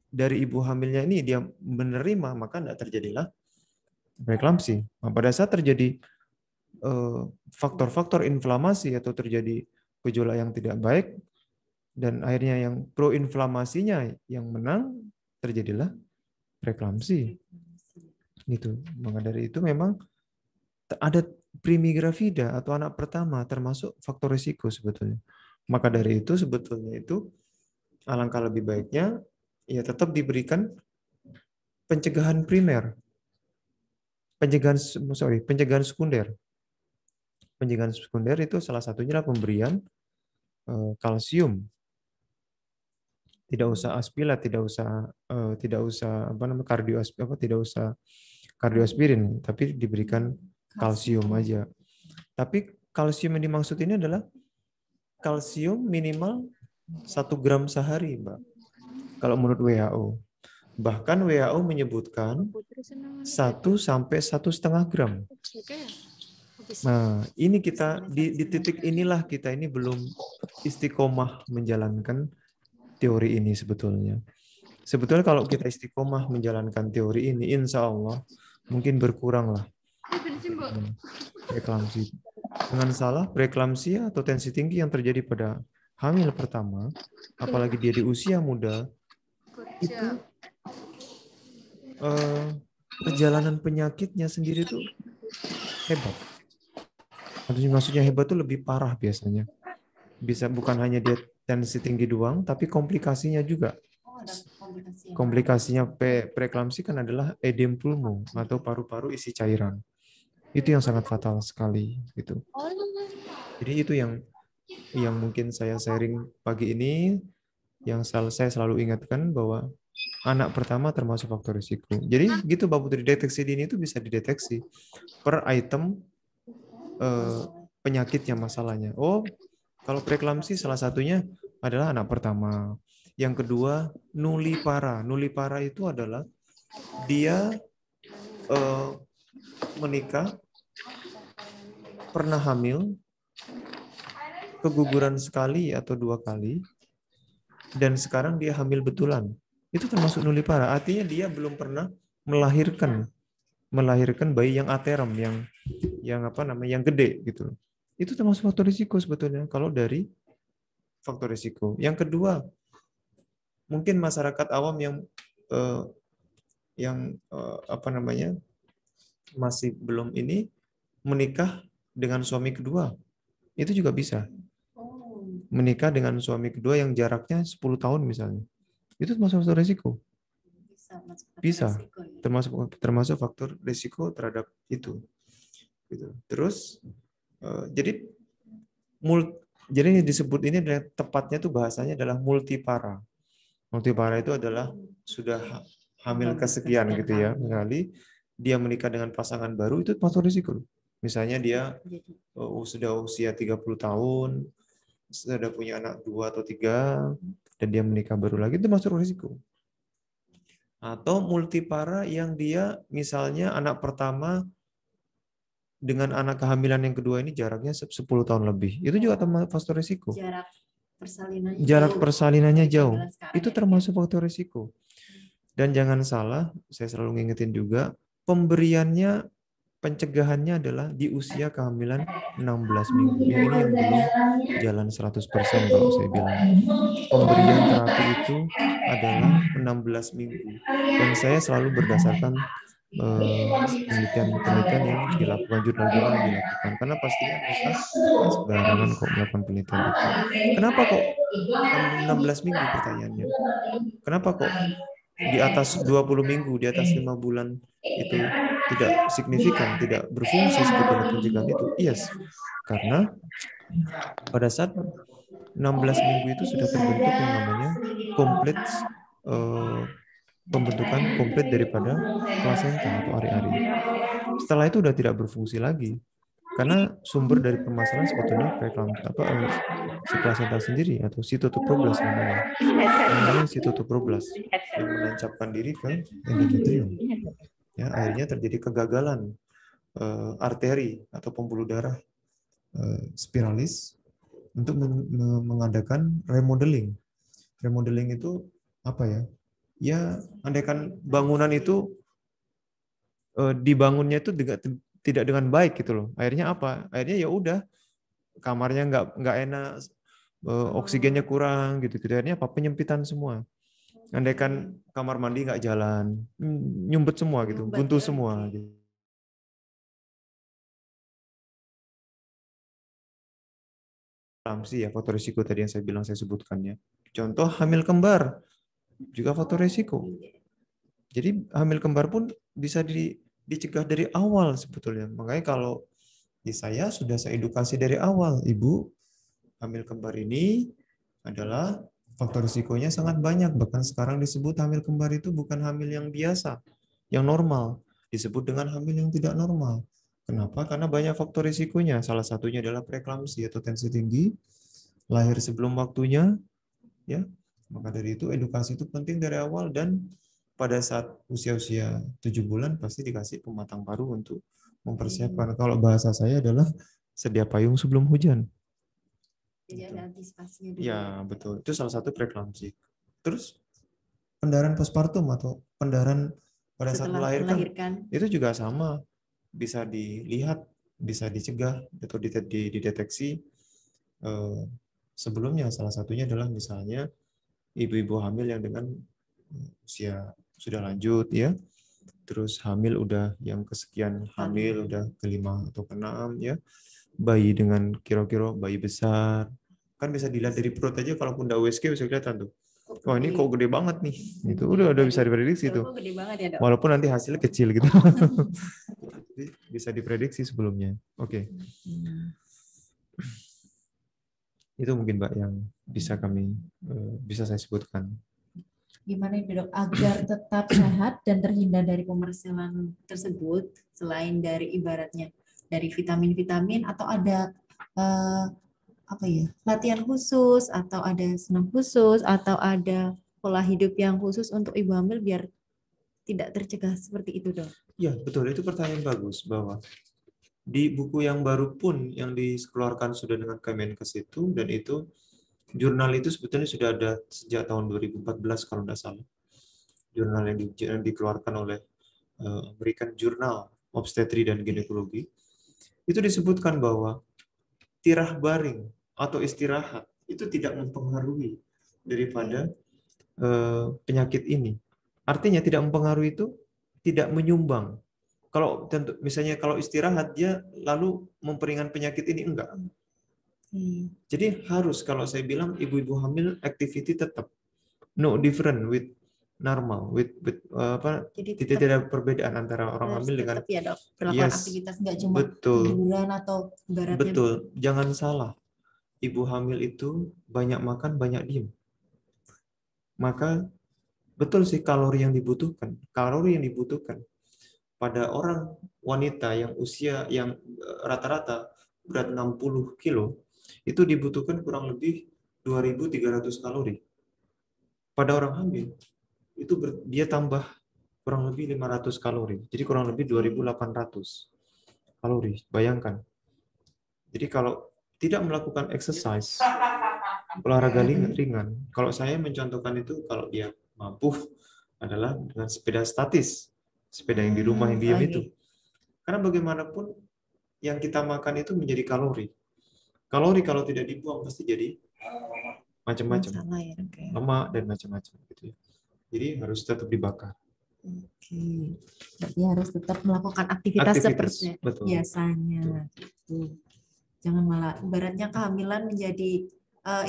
dari ibu hamilnya ini dia menerima, maka tidak terjadilah preeklamsi. Nah, pada saat terjadi faktor-faktor inflamasi atau terjadi gejolak yang tidak baik, dan akhirnya yang proinflamasinya yang menang, terjadilah preeklamsi. Gitu. Maka dari itu memang ada primi gravida atau anak pertama termasuk faktor risiko sebetulnya. Maka dari itu sebetulnya itu alangkah lebih baiknya ya tetap diberikan pencegahan primer, pencegahan sekunder. Pencegahan sekunder itu salah satunya adalah pemberian kalsium. Tidak usah aspilat, tidak usah kardioaspirin, tapi diberikan kalsium aja. Tapi kalsium yang dimaksud ini adalah kalsium minimal 1 gram sehari, Mbak. Kalau menurut WHO. Bahkan WHO menyebutkan 1 sampai 1,5 gram. Nah, ini kita di titik inilah kita ini belum istiqomah menjalankan teori ini sebetulnya. Sebetulnya kalau kita istiqomah menjalankan teori ini, insya Allah mungkin berkuranglah preeklamsi. Dengan salah, preeklamsia atau tensi tinggi yang terjadi pada hamil pertama, apalagi dia di usia muda, itu perjalanan penyakitnya sendiri itu hebat. Maksudnya hebat itu lebih parah biasanya. Bisa bukan hanya dia tensi tinggi doang, tapi komplikasinya juga. Komplikasinya preeklamsi kan adalah edem pulmo atau paru-paru isi cairan. Itu yang sangat fatal sekali gitu. Jadi itu yang mungkin saya sharing pagi ini, yang saya selalu ingatkan bahwa anak pertama termasuk faktor risiko. Jadi gitu Bapak Putri, deteksi dini itu bisa dideteksi per item penyakitnya, masalahnya. Oh, kalau preeklamsi salah satunya adalah anak pertama. Yang kedua, nulipara. Nulipara itu adalah dia menikah, pernah hamil, keguguran sekali atau 2 kali, dan sekarang dia hamil betulan. Itu termasuk nulipara. Artinya dia belum pernah melahirkan bayi yang aterem, yang gede gitu. Itu termasuk faktor risiko sebetulnya kalau dari faktor risiko. Yang kedua, mungkin masyarakat awam masih belum ini menikah dengan suami kedua. Itu juga bisa. Menikah dengan suami kedua yang jaraknya 10 tahun misalnya. Itu termasuk faktor risiko. Bisa. Termasuk faktor risiko terhadap itu. Gitu. Terus jadi yang disebut ini adalah tepatnya tuh bahasanya adalah multipara. Multipara itu adalah sudah hamil kesekian gitu ya. Kali dia menikah dengan pasangan baru itu faktor risiko. Misalnya dia sudah usia 30 tahun, sudah punya anak 2 atau 3, dan dia menikah baru lagi, itu masuk risiko. Atau multipara yang dia misalnya anak pertama dengan anak kehamilan yang kedua ini jaraknya 10 tahun lebih. Itu juga termasuk faktor risiko. Jarak persalinannya jauh. Itu termasuk faktor risiko. Dan jangan salah, saya selalu ngingetin juga, pemberiannya, pencegahannya adalah di usia kehamilan 16 minggu. Ini yang belum jalan 100% kalau saya bilang. Pemberian terapi itu adalah 16 minggu. Dan saya selalu berdasarkan penelitian yang dilakukan, jurnal-jurnal yang dilakukan. Karena pastinya mereka sembarangan kok melakukan penelitian itu. Kenapa kok 16 minggu pertanyaannya? Kenapa kok di atas 20 minggu, di atas 5 bulan itu tidak signifikan, tidak berfungsi sebetulnya pencegahan itu? Yes, karena pada saat 16 minggu itu sudah terbentuk yang namanya pembentukan komplit daripada plasenta atau ari-ari. Setelah itu sudah tidak berfungsi lagi. Karena sumber dari permasalahan sebetulnya si plasenta sendiri atau sitotoproblas namanya sitotoproblas yang menancapkan diri ke endometrium. Ya, akhirnya terjadi kegagalan arteri atau pembuluh darah spiralis untuk mengadakan remodeling. Remodeling itu apa ya? Ya, andaikan bangunan itu dibangunnya itu tidak dengan baik gitu loh. Akhirnya apa? Akhirnya ya udah kamarnya nggak enak, oksigennya kurang gitu. Akhirnya apa? Penyempitan semua. Andaikan kamar mandi nggak jalan, nyumpet semua gitu, buntu semua gitu. Ya, faktor risiko tadi yang saya sebutkannya. Contoh hamil kembar juga faktor risiko. Jadi hamil kembar pun bisa dicegah dari awal sebetulnya. Makanya kalau di saya sudah saya edukasi dari awal, Ibu, hamil kembar ini adalah faktor risikonya sangat banyak. Bahkan sekarang disebut hamil kembar itu bukan hamil yang biasa, yang normal. Disebut dengan hamil yang tidak normal. Kenapa? Karena banyak faktor risikonya. Salah satunya adalah preeklamsi atau tensi tinggi, lahir sebelum waktunya, ya. Maka dari itu edukasi itu penting dari awal, dan pada saat usia-usia 7 bulan pasti dikasih pematang paru untuk mempersiapkan. Kalau bahasa saya adalah sedia payung sebelum hujan. Jadi ada antisipasinya dulu. Ya, betul. Itu salah satu preeklamsi. Terus pendarahan postpartum atau pendarahan pada saat Setelah melahirkan. itu juga sama, bisa dilihat, bisa dicegah atau dideteksi sebelumnya. Salah satunya adalah misalnya ibu-ibu hamil yang dengan usia sudah lanjut, ya, terus hamil udah yang kesekian hamil, udah kelima atau keenam, ya, bayi dengan kira-kira bayi besar, kan bisa dilihat dari perut aja, kalaupun udah USG bisa kelihatan tuh. Wah, ini kok gede banget nih. Itu udah bisa diprediksi tuh. Gede banget ya, Dok. Walaupun nanti hasilnya kecil gitu. Bisa diprediksi sebelumnya. Oke. Itu mungkin Mbak yang bisa saya sebutkan. Gimana itu, Dok, agar tetap sehat dan terhindar dari pemerselan tersebut, selain dari ibaratnya dari vitamin-vitamin, atau ada latihan khusus, atau ada senam khusus, atau ada pola hidup yang khusus untuk ibu hamil biar tidak tercegah seperti itu, Dok? Ya, betul. Itu pertanyaan bagus, bahwa di buku yang baru pun yang dikeluarkan sudah dengan Kemenkes itu, dan itu jurnal itu sebetulnya sudah ada sejak tahun 2014 kalau tidak salah. Jurnal yang dikeluarkan oleh American Journal Obstetri dan Ginekologi. Itu disebutkan bahwa tirah baring atau istirahat itu tidak mempengaruhi daripada penyakit ini. Artinya tidak mempengaruhi itu tidak menyumbang. Kalau tentu misalnya kalau istirahat dia lalu memperingan penyakit ini, enggak. Jadi harus, kalau saya bilang ibu-ibu hamil activity tetap no different with normal, with Jadi tidak ada perbedaan antara orang hamil dengan tetap ya, Dok, melakukan aktivitas, nggak cuma betul, tiduran atau ibaratnya. betul. Jangan salah, ibu hamil itu banyak makan, banyak diem. Maka betul sih kalori yang dibutuhkan pada orang wanita yang usia yang rata-rata berat 60 kilo, itu dibutuhkan kurang lebih 2.300 kalori. Pada orang hamil, itu dia tambah kurang lebih 500 kalori. Jadi kurang lebih 2.800 kalori. Bayangkan. Jadi kalau tidak melakukan exercise, olahraga ringan, kalau saya mencontohkan itu, kalau dia mampu adalah dengan sepeda statis. Sepeda yang di rumah yang diam itu. Karena bagaimanapun yang kita makan itu menjadi kalori. Kalori kalau tidak dibuang pasti jadi macam-macam. Lemak dan macam-macam gitu ya. Jadi harus tetap dibakar. Oke. Berarti harus tetap melakukan aktivitas seperti biasanya. Gitu. Jangan malah ibaratnya kehamilan menjadi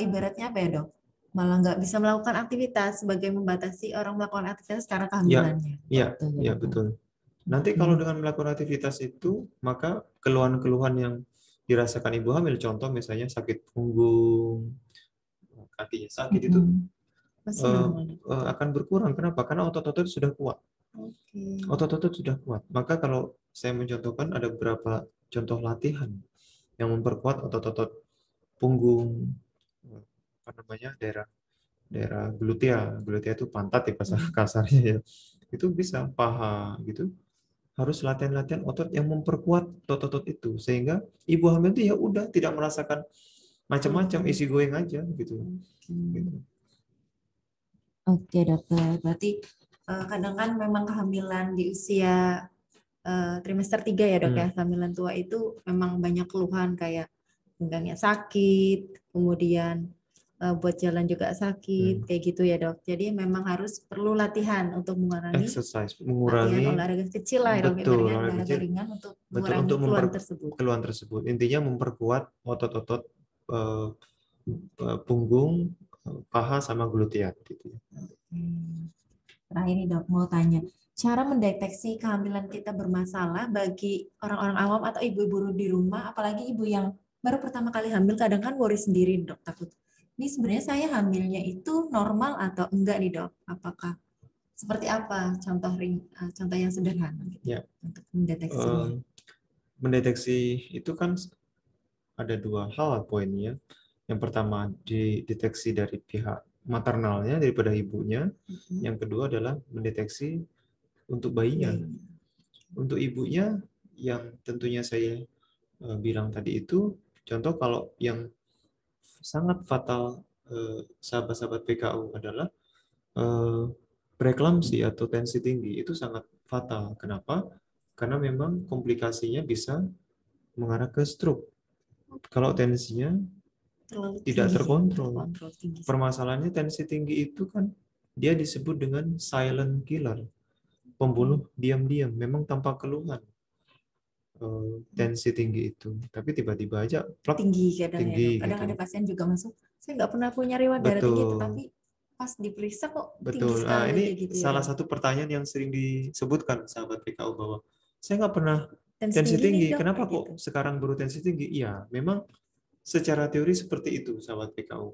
ibaratnya apa ya, Dok? Malah nggak bisa melakukan aktivitas sebagai membatasi orang melakukan aktivitas karena kehamilannya. Iya, betul. Nanti kalau dengan melakukan aktivitas itu, maka keluhan-keluhan yang dirasakan ibu hamil, contoh misalnya sakit punggung, kakinya sakit, itu akan berkurang. Kenapa? Karena otot-otot sudah kuat. Otot-otot sudah kuat. Maka kalau saya mencontohkan ada beberapa contoh latihan yang memperkuat otot-otot punggung, daerah glutea itu pantat ya bahasa kasarnya ya, itu bisa paha gitu, harus latihan-latihan otot yang memperkuat otot-otot itu, sehingga ibu hamil itu ya udah tidak merasakan macam-macam, isi going aja gitu. Oke, Dokter, berarti kadang kan memang kehamilan di usia trimester 3 ya, Dok, ya, kehamilan tua itu memang banyak keluhan kayak pinggangnya sakit, kemudian buat jalan juga sakit, kayak gitu ya, Dok. Jadi memang harus perlu latihan untuk mengurangi olahraga kecil lah, olahraga ringan untuk mengurangi keluhan tersebut. Intinya memperkuat otot-otot punggung, paha sama gluteat gitu. Terakhir nih, Dok, mau tanya, cara mendeteksi kehamilan kita bermasalah bagi orang-orang awam atau ibu-ibu di rumah, apalagi ibu yang baru pertama kali hamil, kadang kan worry sendiri, Dok, takut. Ini sebenarnya saya hamilnya itu normal atau enggak nih, Dok? Apakah seperti apa contoh yang sederhana gitu, untuk mendeteksinya? mendeteksi itu kan ada dua hal poinnya. Yang pertama dideteksi dari pihak maternalnya daripada ibunya. Yang kedua adalah mendeteksi untuk bayinya. Untuk ibunya yang tentunya saya bilang tadi itu, contoh kalau yang sangat fatal sahabat-sahabat PKU adalah preeklamsi atau tensi tinggi, itu sangat fatal. Kenapa? Karena memang komplikasinya bisa mengarah ke stroke. Kalau tensinya tidak terkontrol. Permasalahannya tensi tinggi itu kan dia disebut dengan silent killer, pembunuh diam-diam, memang tanpa keluhan. Tensi tinggi itu, tapi tiba-tiba aja plak, tinggi kadang tinggi ya. Kadang gitu. ada pasien juga masuk, saya nggak pernah punya riwayat darah tinggi, tetapi pas diperiksa kok tinggi Betul. sekali. Ini gitu salah ya. satu pertanyaan yang sering disebutkan sahabat PKU bahwa saya nggak pernah tensi nih, tinggi. Dok, Kenapa kayak kok sekarang baru tensi tinggi? Iya, memang secara teori seperti itu sahabat PKU.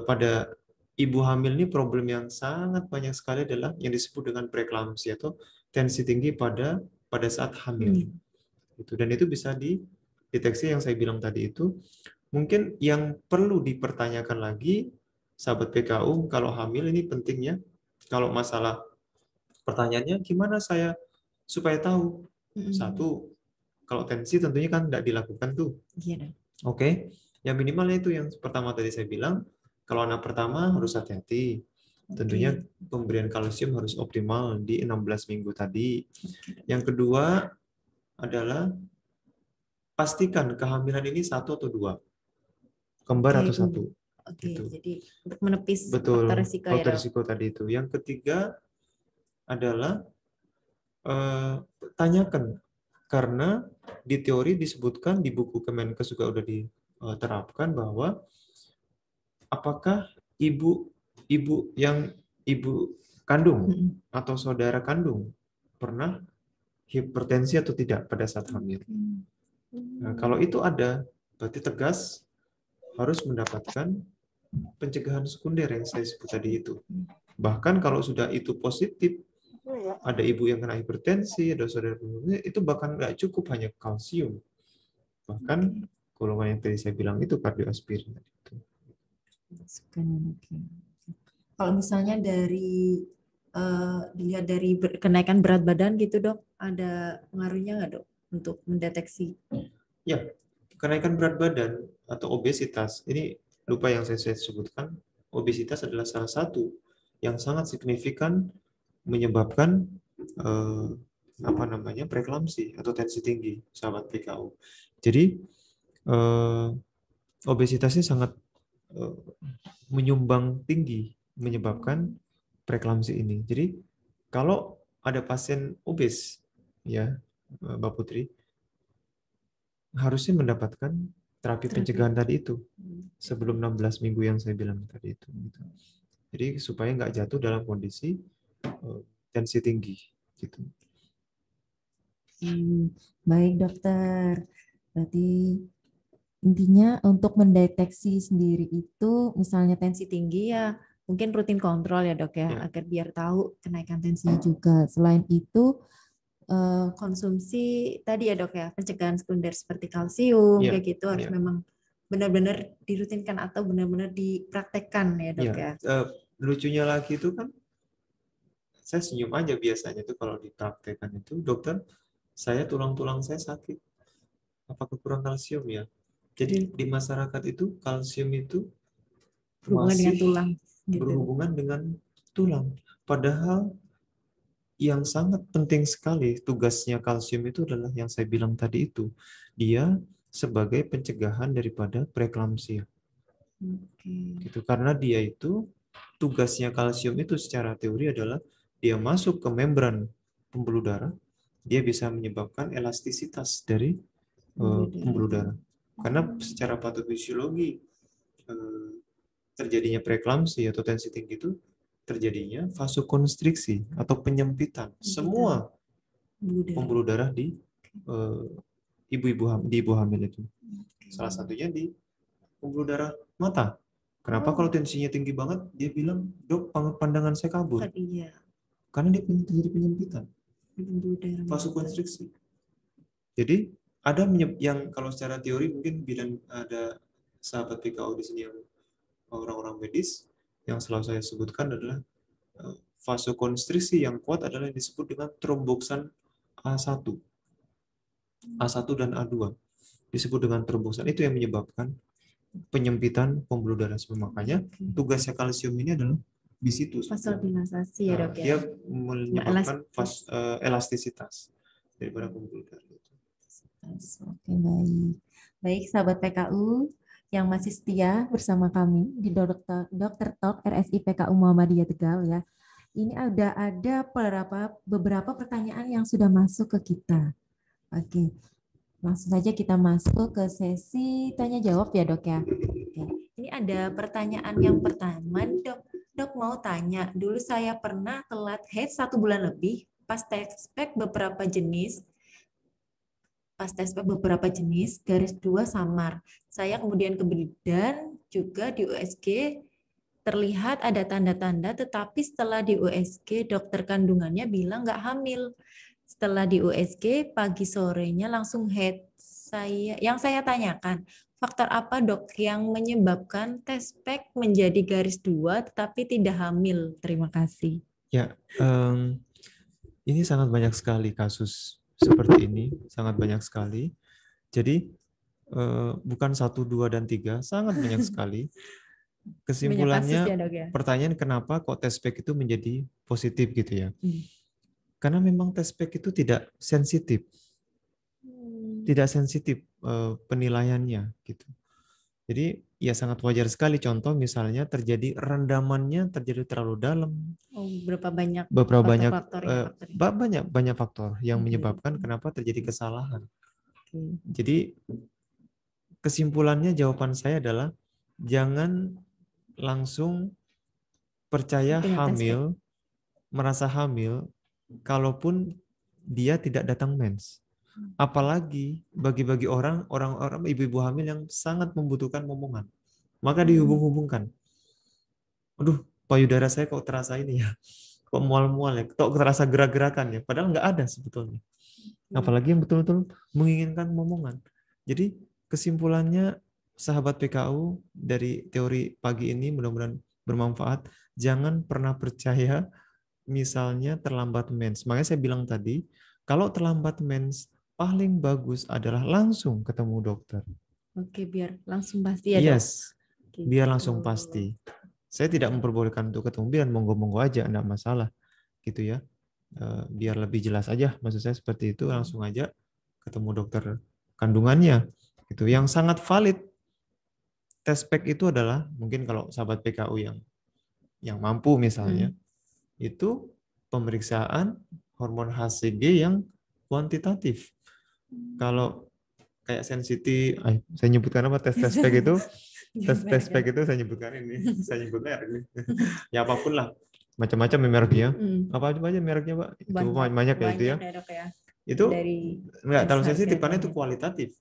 Pada ibu hamil ini problem yang sangat banyak sekali adalah yang disebut dengan preeklamsi atau tensi tinggi pada saat hamil. Dan itu bisa dideteksi yang saya bilang tadi itu. Mungkin yang perlu dipertanyakan lagi sahabat PKU kalau hamil ini pentingnya, kalau masalah pertanyaannya gimana saya supaya tahu. Satu, kalau tensi tentunya kan tidak dilakukan tuh. Oke. Yang minimalnya itu yang pertama tadi saya bilang, kalau anak pertama harus hati-hati. Tentunya pemberian kalsium harus optimal di 16 minggu tadi. Yang kedua adalah pastikan kehamilan ini 1 atau 2. Kembar atau 1. Gitu. Jadi untuk menepis faktor risiko tadi itu. Yang ketiga adalah tanyakan, karena di teori disebutkan di buku Kemenkes juga udah diterapkan bahwa apakah ibu kandung atau saudara kandung pernah hipertensi atau tidak pada saat hamil. Nah, kalau itu ada, berarti tegas harus mendapatkan pencegahan sekunder yang saya sebut tadi itu. Bahkan kalau sudah itu positif, ada ibu yang kena hipertensi, ada saudara penyakit, itu bahkan nggak cukup hanya kalsium. Bahkan golongan yang tadi saya bilang itu kardioaspirin. Kalau misalnya dilihat dari kenaikan berat badan gitu dok, ada pengaruhnya nggak dok untuk mendeteksi? Ya, kenaikan berat badan atau obesitas, ini lupa yang saya sebutkan, obesitas adalah salah satu yang sangat signifikan menyebabkan preeklamsi atau tensi tinggi sahabat PKU. Jadi obesitasnya sangat menyumbang tinggi menyebabkan preeklamsi ini. Jadi kalau ada pasien obes, ya Mbak Putri, harusnya mendapatkan terapi pencegahan tadi itu sebelum 16 minggu yang saya bilang tadi itu. Jadi supaya nggak jatuh dalam kondisi tensi tinggi. Gitu. Baik dokter, berarti intinya untuk mendeteksi sendiri itu, misalnya tensi tinggi ya mungkin rutin kontrol ya dok ya, agar biar tahu kenaikan tensinya juga. Selain itu konsumsi tadi ya dok ya, pencegahan sekunder seperti kalsium kayak gitu harus memang benar-benar dirutinkan atau benar-benar dipraktekkan ya dok ya. Lucunya lagi itu kan, saya senyum aja biasanya tuh kalau dipraktekkan itu, dokter, saya tulang-tulang saya sakit. Apakah kurang kalsium ya? Jadi di masyarakat itu kalsium itu masih berhubungan dengan tulang. Padahal yang sangat penting sekali tugasnya kalsium itu adalah yang saya bilang tadi itu. Dia sebagai pencegahan daripada preeklamsia. Gitu. Karena dia itu, tugasnya kalsium itu secara teori adalah dia masuk ke membran pembuluh darah, dia bisa menyebabkan elastisitas dari pembuluh darah. Karena secara patofisiologi terjadinya preeklamsi atau tensi tinggi itu terjadinya vasokonstriksi atau penyempitan semua pembuluh darah di ibu hamil itu. Salah satunya di pembuluh darah mata. Kenapa kalau tensinya tinggi banget dia bilang, dok, pandangan saya kabur? Karena dia terjadi penyempitan, vasokonstriksi. Jadi ada yang kalau secara teori mungkin bilang ada sahabat PKU di sini yang orang-orang medis, yang selalu saya sebutkan adalah vasokonstriksi yang kuat adalah yang disebut dengan tromboksan A1. A1 dan A2 disebut dengan tromboksan, itu yang menyebabkan penyempitan pembuluh darah. Makanya tugasnya kalsium ini adalah di situ. Vasodilatasi ya dok ya. Dia menyebabkan elastisitas daripada pembuluh darah itu. Oke, baik. Baik sahabat PKU yang masih setia bersama kami di Dokter Talk RSI PKU Muhammadiyah Tegal ya. Ini ada beberapa pertanyaan yang sudah masuk ke kita. Oke. Langsung saja kita masuk ke sesi tanya jawab ya dok ya. Oke. Ini ada pertanyaan yang pertama dok. Dok mau tanya, dulu saya pernah telat haid 1 bulan lebih pas tes spek beberapa jenis garis 2 samar. Saya kemudian ke bidan juga di USG terlihat ada tanda-tanda, tetapi setelah di USG dokter kandungannya bilang nggak hamil. Setelah di USG pagi sorenya langsung haid. Yang saya tanyakan, faktor apa dok yang menyebabkan tes spek menjadi garis 2 tetapi tidak hamil? Terima kasih. Ya, ini sangat banyak sekali kasus seperti ini, sangat banyak sekali. Jadi bukan 1, 2, dan 3, sangat banyak sekali. Kesimpulannya, ya, dok, ya? pertanyaan kenapa kok tes spek itu menjadi positif gitu ya? Karena memang tes spek itu tidak sensitif. Tidak sensitif penilaiannya gitu. Jadi ya sangat wajar sekali contoh misalnya terjadi rendamannya terjadi terlalu dalam. Berapa banyak banyak faktor yang menyebabkan kenapa terjadi kesalahan. Jadi kesimpulannya jawaban saya adalah jangan langsung percaya hamil, merasa hamil kalaupun dia tidak datang mens. Apalagi bagi orang-orang ibu-ibu hamil yang sangat membutuhkan momongan. Maka dihubung-hubungkan. Aduh, payudara saya kok terasa ini ya. Kok mual-mual ya, kok terasa gerak-gerakan ya. Padahal nggak ada sebetulnya. Apalagi yang betul-betul menginginkan momongan. Jadi kesimpulannya sahabat PKU dari teori pagi ini mudah-mudahan bermanfaat. Jangan pernah percaya misalnya terlambat mens. Makanya saya bilang tadi, kalau terlambat mens paling bagus adalah langsung ketemu dokter. Oke, biar langsung pasti ya, Dok. Yes, biar langsung pasti. Saya tidak memperbolehkan untuk ketemu, biar monggo-monggo aja, enggak masalah. Gitu ya. Biar lebih jelas aja, maksud saya seperti itu, langsung aja ketemu dokter kandungannya. Gitu. Yang sangat valid tes spek itu adalah, mungkin kalau sahabat PKU yang mampu misalnya, itu pemeriksaan hormon HCG yang kuantitatif. Kalau kayak sensitif, saya nyebutkan apa tes spek itu? Tes spek itu saya nyebutkan ini, saya nyebut merek ini. Ya apapun lah, macam-macam mereknya. Apa aja mereknya, Pak? Itu banyak ya itu ya. Itu enggak terlalu sensitif karena itu kualitatif.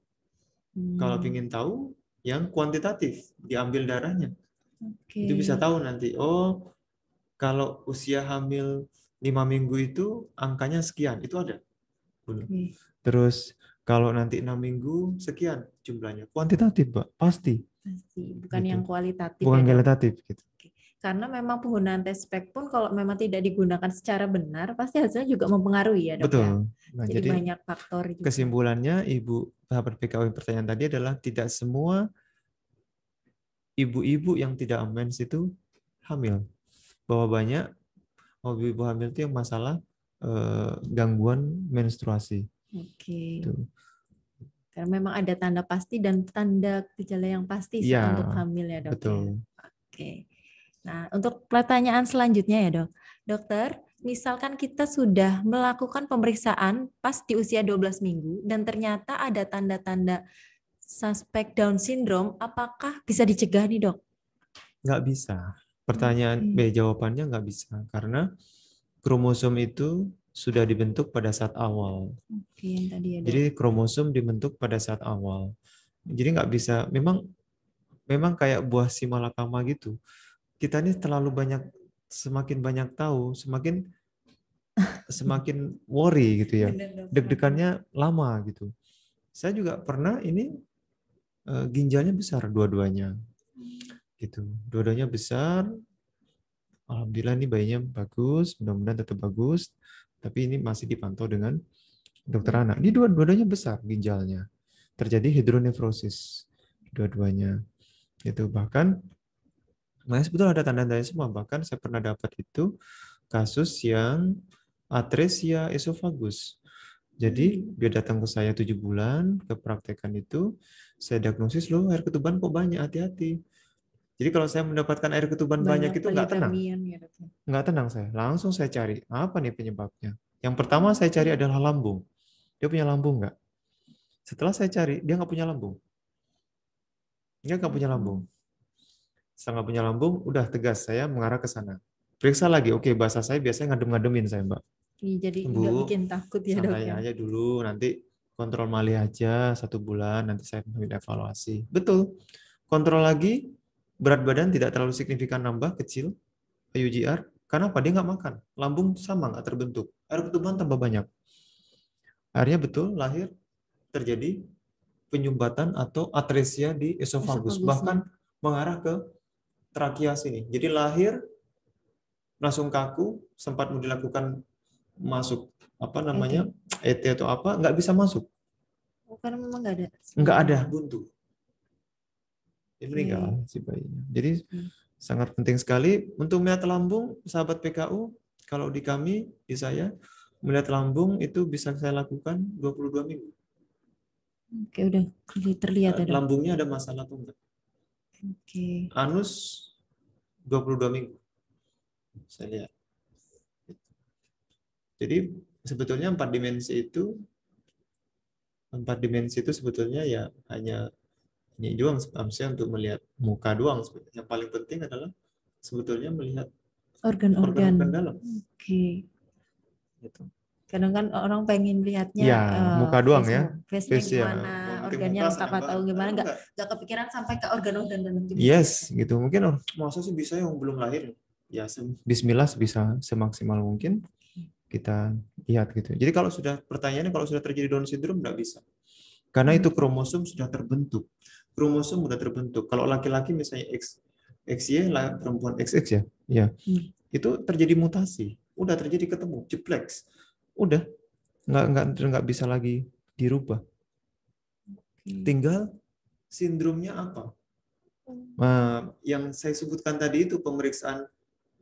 Kalau ingin tahu yang kuantitatif, diambil darahnya. Itu bisa tahu nanti, oh kalau usia hamil 5 minggu itu angkanya sekian, itu ada. Terus kalau nanti 6 minggu sekian jumlahnya. Kuantitatif, Pak, pasti. Bukan gitu. Yang kualitatif. Bukan kualitatif gitu. Karena memang penggunaan tes spek pun kalau memang tidak digunakan secara benar, pasti hasilnya juga mempengaruhi ya, Dok. Betul. Ya? Nah, jadi banyak faktor juga. Kesimpulannya Ibu sahabat PKU pertanyaan tadi adalah tidak semua ibu-ibu yang tidak mens itu hamil. Bahwa banyak ibu hamil itu yang masalah gangguan menstruasi. Oke. Karena memang ada tanda pasti dan tanda gejala yang pasti untuk hamil ya, Dok. Betul. Ya? Oke. Nah, untuk pertanyaan selanjutnya ya, Dok. Dokter, misalkan kita sudah melakukan pemeriksaan pas di usia 12 minggu dan ternyata ada tanda-tanda suspek Down syndrome, apakah bisa dicegah nih, Dok? Nggak bisa. Pertanyaan jawabannya nggak bisa karena kromosom itu sudah dibentuk pada saat awal. Oke, yang tadi ya, Dok. Jadi kromosom dibentuk pada saat awal. Jadi nggak bisa. Memang kayak buah si malakama gitu. Kita ini terlalu banyak, semakin banyak tahu, semakin worry gitu ya. Deg-degannya lama gitu. Saya juga pernah ini ginjalnya besar dua-duanya. Gitu. Dua-duanya besar. Alhamdulillah ini bayinya bagus, mudah-mudahan tetap bagus. Tapi ini masih dipantau dengan dokter anak. Ini dua-duanya besar ginjalnya. Terjadi hidronefrosis dua-duanya. Itu bahkan sebetulnya ada tanda-tandanya semua. Bahkan saya pernah dapat itu kasus yang atresia esofagus. Jadi dia datang ke saya 7 bulan ke praktekan itu, saya diagnosis loh air ketuban kok banyak, hati-hati. Jadi kalau saya mendapatkan air ketuban banyak itu nggak tenang. Nggak tenang saya. Langsung saya cari, apa nih penyebabnya. Yang pertama saya cari adalah lambung. Dia punya lambung nggak? Setelah saya cari, dia nggak punya lambung. Dia nggak punya lambung. Setelah nggak punya lambung, udah tegas saya mengarah ke sana. Periksa lagi, oke bahasa saya biasanya ngadem-ngademin saya Mbak. Jadi Bu, nggak bikin takut ya dok santai ya. aja dulu, nanti kontrol mali aja 1 bulan, nanti saya minta evaluasi. Betul, kontrol lagi, berat badan tidak terlalu signifikan nambah, kecil, UGR. Karena apa? Dia nggak makan. Lambung sama, nggak terbentuk. Air ketuban tambah banyak. Akhirnya betul, lahir terjadi penyumbatan atau atresia di esofagus. Bahkan mengarah ke trakea sini. Jadi lahir, langsung kaku, sempat mau dilakukan masuk apa namanya ET atau apa, nggak bisa masuk. Karena memang Nggak ada, buntu. Dia meninggal si bayinya. Jadi sangat penting sekali untuk melihat lambung, sahabat PKU. Kalau di kami, di saya, melihat lambung itu bisa saya lakukan 22 minggu. Oke, udah terlihat ya dok. Lambungnya ada masalah atau enggak? Oke. Anus 22 minggu. Saya lihat. Jadi sebetulnya 4 dimensi itu sebetulnya ya hanya ini doang maksudnya untuk melihat muka doang. Yang paling penting adalah sebetulnya melihat organ-organ dalam. Oke. Gitu. Kadang kan orang pengen lihatnya ya, muka doang ya. Face-nya gimana, organnya lengkap atau gimana, nggak kepikiran sampai ke organ-organ dalam tubuh. Yes, gitu. Mungkin masa sih bisa yang belum lahir. Ya, bismillah bisa semaksimal mungkin kita lihat gitu. Jadi kalau sudah pertanyaannya kalau sudah terjadi Down syndrome nggak bisa. Karena itu kromosom sudah terbentuk. Kromosom sudah terbentuk. Kalau laki-laki misalnya XY, perempuan XX ya. Ya. Itu terjadi mutasi. Udah terjadi ketemu, jepleks. Udah nggak bisa lagi dirubah. Tinggal sindromnya apa? Yang saya sebutkan tadi itu pemeriksaan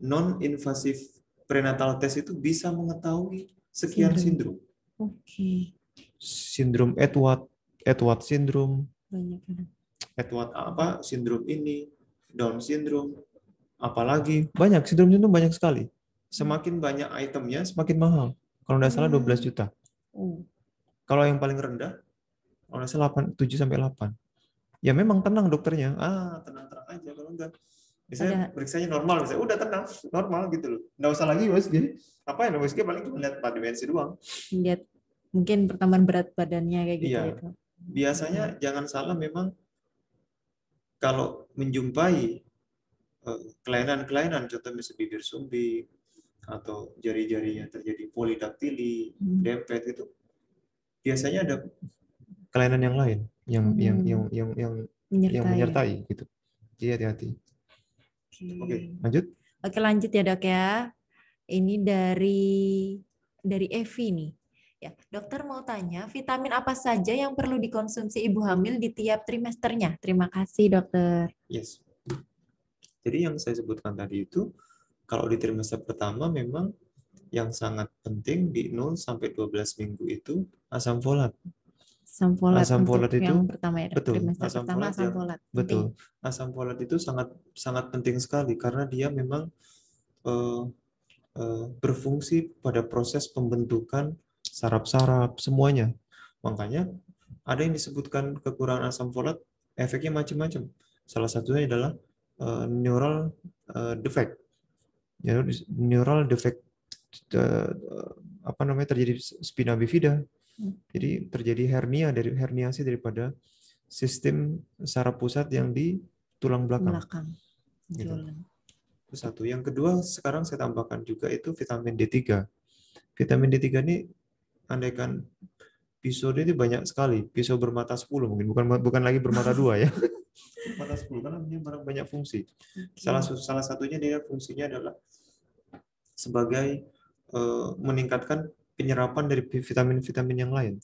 non-invasif prenatal test itu bisa mengetahui sekian sindrom. Sindrom Edward syndrome, Edward apa, sindrom ini, Down syndrome, apalagi banyak sindrom banyak sekali. Semakin banyak itemnya semakin mahal. Kalau tidak salah 12 juta. Kalau yang paling rendah, kalau tidak salah 7 sampai 8. Ya memang tenang dokternya. Tenang-tenang aja kalau enggak. Misalnya periksanya normal, misalnya udah tenang, normal gitu loh. Nggak usah lagi USG. Apa yang USG paling cuma lihat 4 dimensi doang. Lihat mungkin pertambahan berat badannya kayak gitu. Iya. Biasanya jangan salah memang kalau menjumpai kelainan-kelainan, contoh misalnya bibir sumbing atau jari-jarinya terjadi polidaktili, dempet gitu, biasanya ada kelainan yang lain yang menyertai gitu. Jadi hati-hati. Oke, lanjut. Oke, lanjut ya dok ya. Ini dari Evi nih. Ya, dokter mau tanya, vitamin apa saja yang perlu dikonsumsi ibu hamil di tiap trimesternya? Terima kasih dokter. Yes. Jadi yang saya sebutkan tadi itu, kalau di trimester pertama memang yang sangat penting di 0 sampai 12 minggu itu asam folat. Asam folat itu yang pertama ya, betul. Asam folat. Betul. Asam folat itu sangat penting sekali karena dia memang berfungsi pada proses pembentukan saraf-saraf semuanya. Makanya ada yang disebutkan kekurangan asam folat, efeknya macam-macam. Salah satunya adalah neural defect. Neural defect terjadi spina bifida. Jadi terjadi herniasi daripada sistem saraf pusat yang di tulang belakang. Gitu. Itu satu. Yang kedua, sekarang saya tambahkan juga itu vitamin D3. Vitamin D3 ini andaikan episode itu banyak sekali. Pisau bermata 10 mungkin, bukan lagi bermata 2 ya. Bermata 10 karena dia banyak fungsi. Salah satunya dia fungsinya adalah sebagai meningkatkan penyerapan dari vitamin-vitamin yang lain.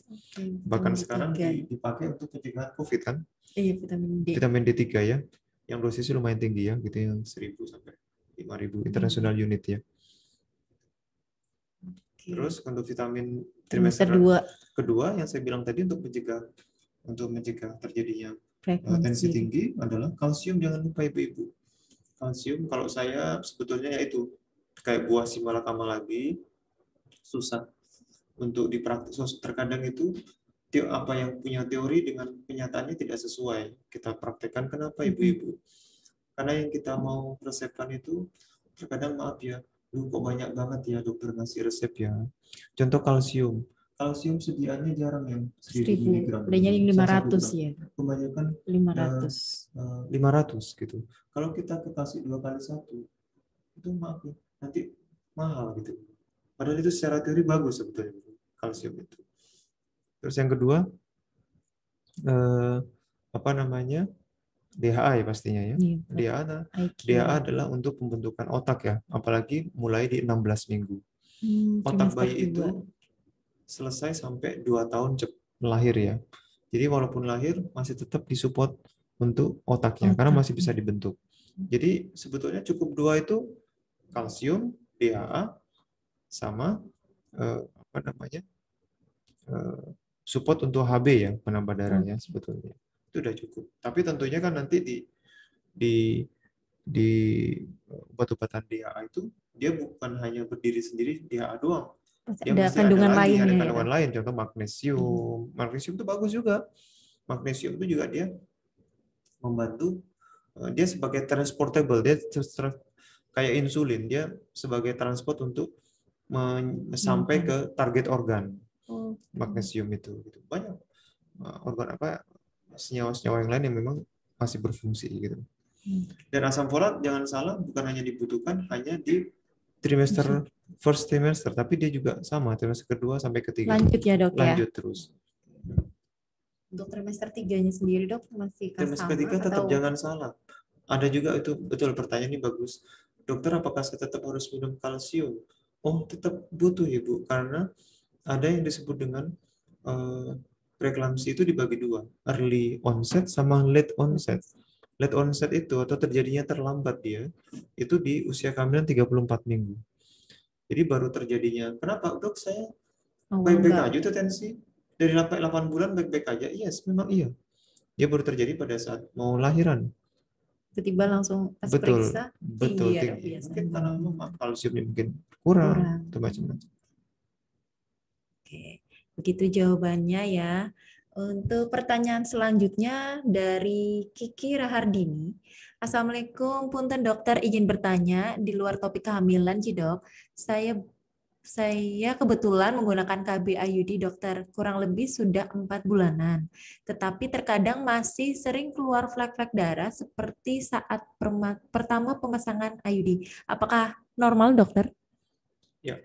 Bahkan sekarang dipakai untuk pencegahan COVID kan? Iya, vitamin D. Vitamin D3 ya, yang dosisnya lumayan tinggi ya, gitu yang 1000 sampai 5000 international unit ya. Terus untuk vitamin trimester kedua yang saya bilang tadi untuk mencegah terjadinya tensi tinggi adalah kalsium. Jangan lupa ibu-ibu. Kalsium kalau saya sebetulnya yaitu kayak buah simalakama lagi susah untuk dipraktik. Terkadang itu apa yang punya teori dengan kenyataannya tidak sesuai. Kita praktekkan. Kenapa ibu-ibu? Karena yang kita mau resepkan itu terkadang maaf ya, kok banyak banget ya dokter ngasih resep ya. Contoh kalsium. Kalsium sediaannya jarang yang 1000 mg. Adanya 500 ya. Kebanyakan 500 gitu. Kalau kita kasih 2 kali 1, itu maaf ya, nanti mahal gitu. Padahal itu secara teori bagus sebetulnya kalsium itu. Terus yang kedua, DHA ya pastinya ya. DHA adalah untuk pembentukan otak ya, apalagi mulai di 16 minggu. Otak bayi itu selesai sampai 2 tahun lahir ya. Jadi walaupun lahir masih tetap disupport untuk otaknya karena masih bisa dibentuk. Jadi sebetulnya cukup 2 itu kalsium, DHA sama support untuk HB ya, penambah darahnya sebetulnya. Itu udah cukup. Tapi tentunya kan nanti di obat-obatan DHA itu dia bukan hanya berdiri sendiri DHA doang. Dia ada kandungan lain. Ada kandungan lain, contoh magnesium. Magnesium itu bagus juga. Magnesium itu juga dia membantu, dia sebagai transportable, dia kayak insulin, dia sebagai transport untuk sampai ke target organ. Magnesium itu banyak organ senyawa-senyawa yang lain yang memang masih berfungsi gitu. Dan asam folat jangan salah, bukan hanya dibutuhkan hanya di first trimester, tapi dia juga sama trimester kedua sampai ketiga. Lanjut ya dok. Lanjut terus. Untuk trimester 3-nya sendiri dok masih trimester ketiga tetap jangan salah. Ada juga itu betul, pertanyaan ini bagus. Dokter, apakah saya tetap harus minum kalsium? Oh, tetap butuh ya Bu, karena ada yang disebut dengan preeklamsi itu dibagi 2, early onset sama late onset. Late onset itu atau terjadinya terlambat dia itu di usia kehamilan 34 minggu. Jadi baru terjadinya. Kenapa dok, saya baik-baik aja tuh tensi dari 8 bulan baik-baik aja? Yes, memang iya. Dia baru terjadi pada saat mau lahiran. Tiba-tiba langsung pas periksa tinggi. Mungkin karena kalsiumnya mungkin kurang. Atau macam-macam. Oke, begitu jawabannya ya. Untuk pertanyaan selanjutnya dari Kiki Rahardini. Assalamualaikum, punten dokter, izin bertanya di luar topik kehamilan Cidok. Saya kebetulan menggunakan KB IUD dokter, kurang lebih sudah 4 bulanan. Tetapi terkadang masih sering keluar flek-flek darah seperti saat pertama pemasangan IUD. Apakah normal dokter? Ya.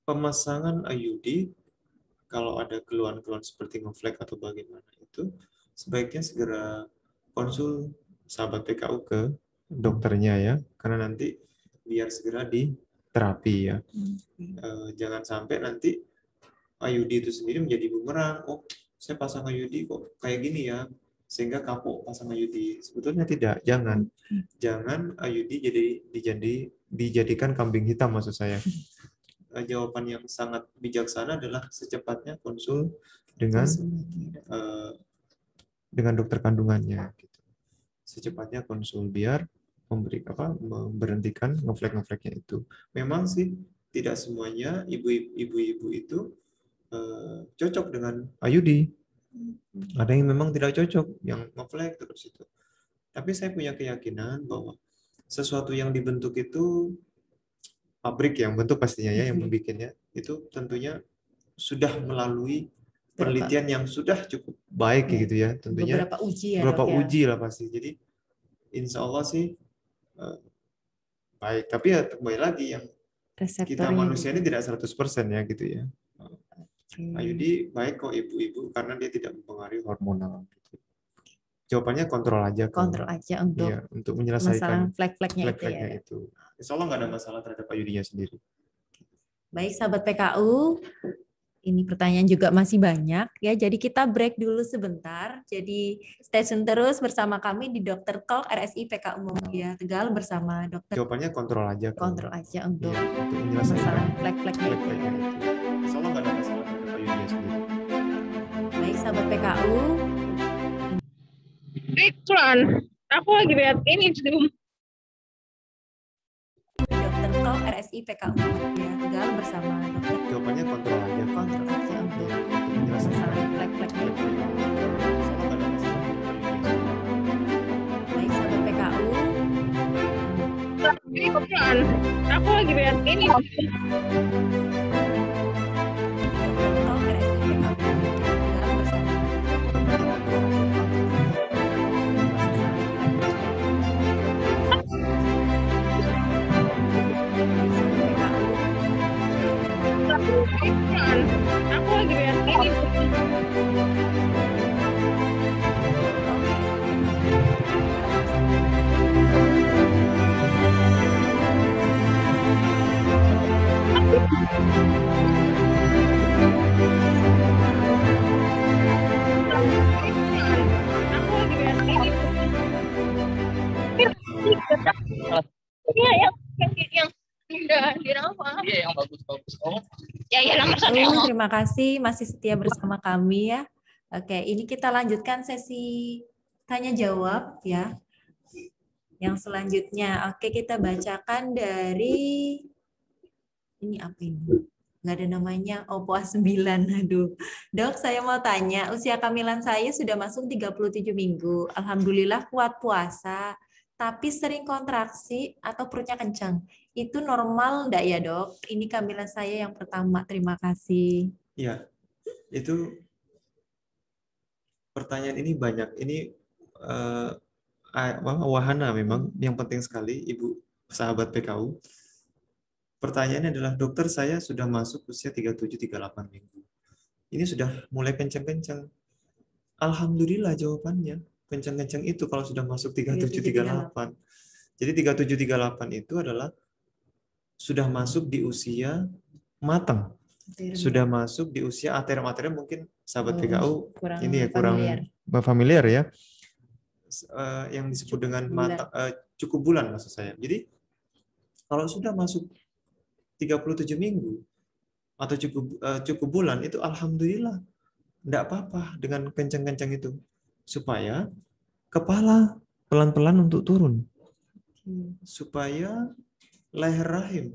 Pemasangan IUD kalau ada keluhan-keluhan seperti ngeflek atau bagaimana itu sebaiknya segera konsul sahabat PKU ke dokternya ya, karena nanti biar segera diterapi ya. Jangan sampai nanti IUD itu sendiri menjadi bumerang. Oh, saya pasang IUD kok kayak gini ya, sehingga kapok pasang IUD. Sebetulnya tidak, jangan IUD dijadikan kambing hitam maksud saya. Jawaban yang sangat bijaksana adalah secepatnya konsul dengan dokter kandungannya. Gitu. Secepatnya konsul biar memberhentikan ngeflek-ngefleknya itu. Memang sih tidak semuanya ibu-ibu itu cocok dengan IUD. Ada yang memang tidak cocok, yang ngeflek terus itu. Tapi saya punya keyakinan bahwa sesuatu yang dibentuk itu pabrik yang bentuk pastinya ya, yang membikinnya itu tentunya sudah melalui penelitian yang sudah cukup baik gitu ya, tentunya beberapa uji lah pasti. Jadi insya Allah sih baik. Tapi ya kembali lagi, yang kita reseptornya manusia ini juga. tidak 100% ya gitu ya. Oke. IUD baik kok ibu-ibu karena dia tidak mempengaruhi hormonal. Gitu. Jawabannya kontrol aja ke, Kontrol aja untuk iya, untuk masalah menyelesaikan flek-fleknya itu ya. flek-fleknya itu. Insya Allah nggak ada masalah terhadap IUD-nya sendiri. Baik sahabat PKU, ini pertanyaan juga masih banyak ya. Jadi kita break dulu sebentar. Jadi stay tune terus bersama kami di Dr. Talk RSI PKU Muhammadiyah Tegal bersama Dr. Jawabannya kontrol aja ke, Kontrol aja untuk iya, untuk menyelesaikan masalah flek-fleknya itu ya. flek-fleknya itu. Insya Allah nggak ada masalah terhadap IUD-nya sendiri. Baik sahabat PKU, Iklan, aku lagi lihat ini Zoom. Dr. Talk RSI PKU Muhammadiyah Tegal bersama Dr. Jawabannya kontrol aja ke, Kontrol aja untuk iya, untuk menyelesaikan masalah flek-fleknya itu ya. Insya Allah nggak ada masalah terhadap IUD-nya sendiri. Baik sahabat PKU, Iklan, aku lagi lihat ini. Dr. Talk RSI PKU Muhammadiyah Tegal bersama Iklan, aku lagi lihat ini. Iklan, aku lagi lihat ini. Iya yang udah dirawat. Iya yang bagus-bagus. Oh. Ya nomor satu. Terima kasih masih setia bersama kami ya. Oke, ini kita lanjutkan sesi tanya jawab ya. Yang selanjutnya, oke kita bacakan dari ini apa ini? Nggak ada namanya, puas 9. Aduh. Dok, saya mau tanya, usia kehamilan saya sudah masuk 37 minggu. Alhamdulillah kuat puasa, tapi sering kontraksi atau perutnya kencang. Itu normal enggak ya, Dok? Ini kehamilan saya yang pertama. Terima kasih. Iya, itu pertanyaan ini banyak. Ini wahana memang yang penting sekali, Ibu sahabat PKU. Pertanyaannya adalah, dokter saya sudah masuk usia 37-38 minggu. Ini sudah mulai kencang-kencang. Alhamdulillah jawabannya. Kencang-kencang itu kalau sudah masuk 37-38. Jadi 37-38 itu adalah sudah masuk di usia matang. Sudah masuk di usia aterem mungkin sahabat PKU ini ya kurang familiar ya. Yang disebut dengan matang, cukup bulan maksud saya. Jadi kalau sudah masuk 37 minggu atau cukup bulan itu alhamdulillah enggak apa-apa dengan kencang-kencang itu, supaya kepala pelan-pelan untuk turun, supaya leher rahim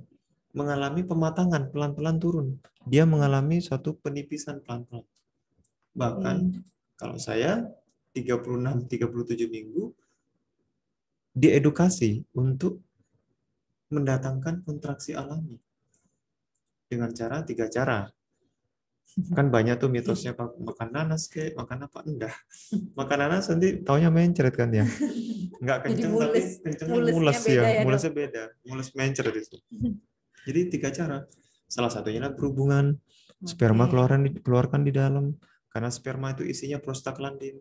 mengalami pematangan pelan-pelan turun, dia mengalami suatu penipisan pelan-pelan. Bahkan kalau saya 36-37 minggu diedukasi untuk mendatangkan kontraksi alami dengan 3 cara. Kan banyak tuh mitosnya, makan nanas kayak makan apa, enggak. Makan nanas nanti taunya mencret kan ya. Enggak kenceng tapi kencengnya mules ya. Mulesnya beda. Mules mencret itu. Jadi 3 cara. Salah satunya adalah berhubungan. Sperma keluarkan di dalam. Karena sperma itu isinya prostaglandin.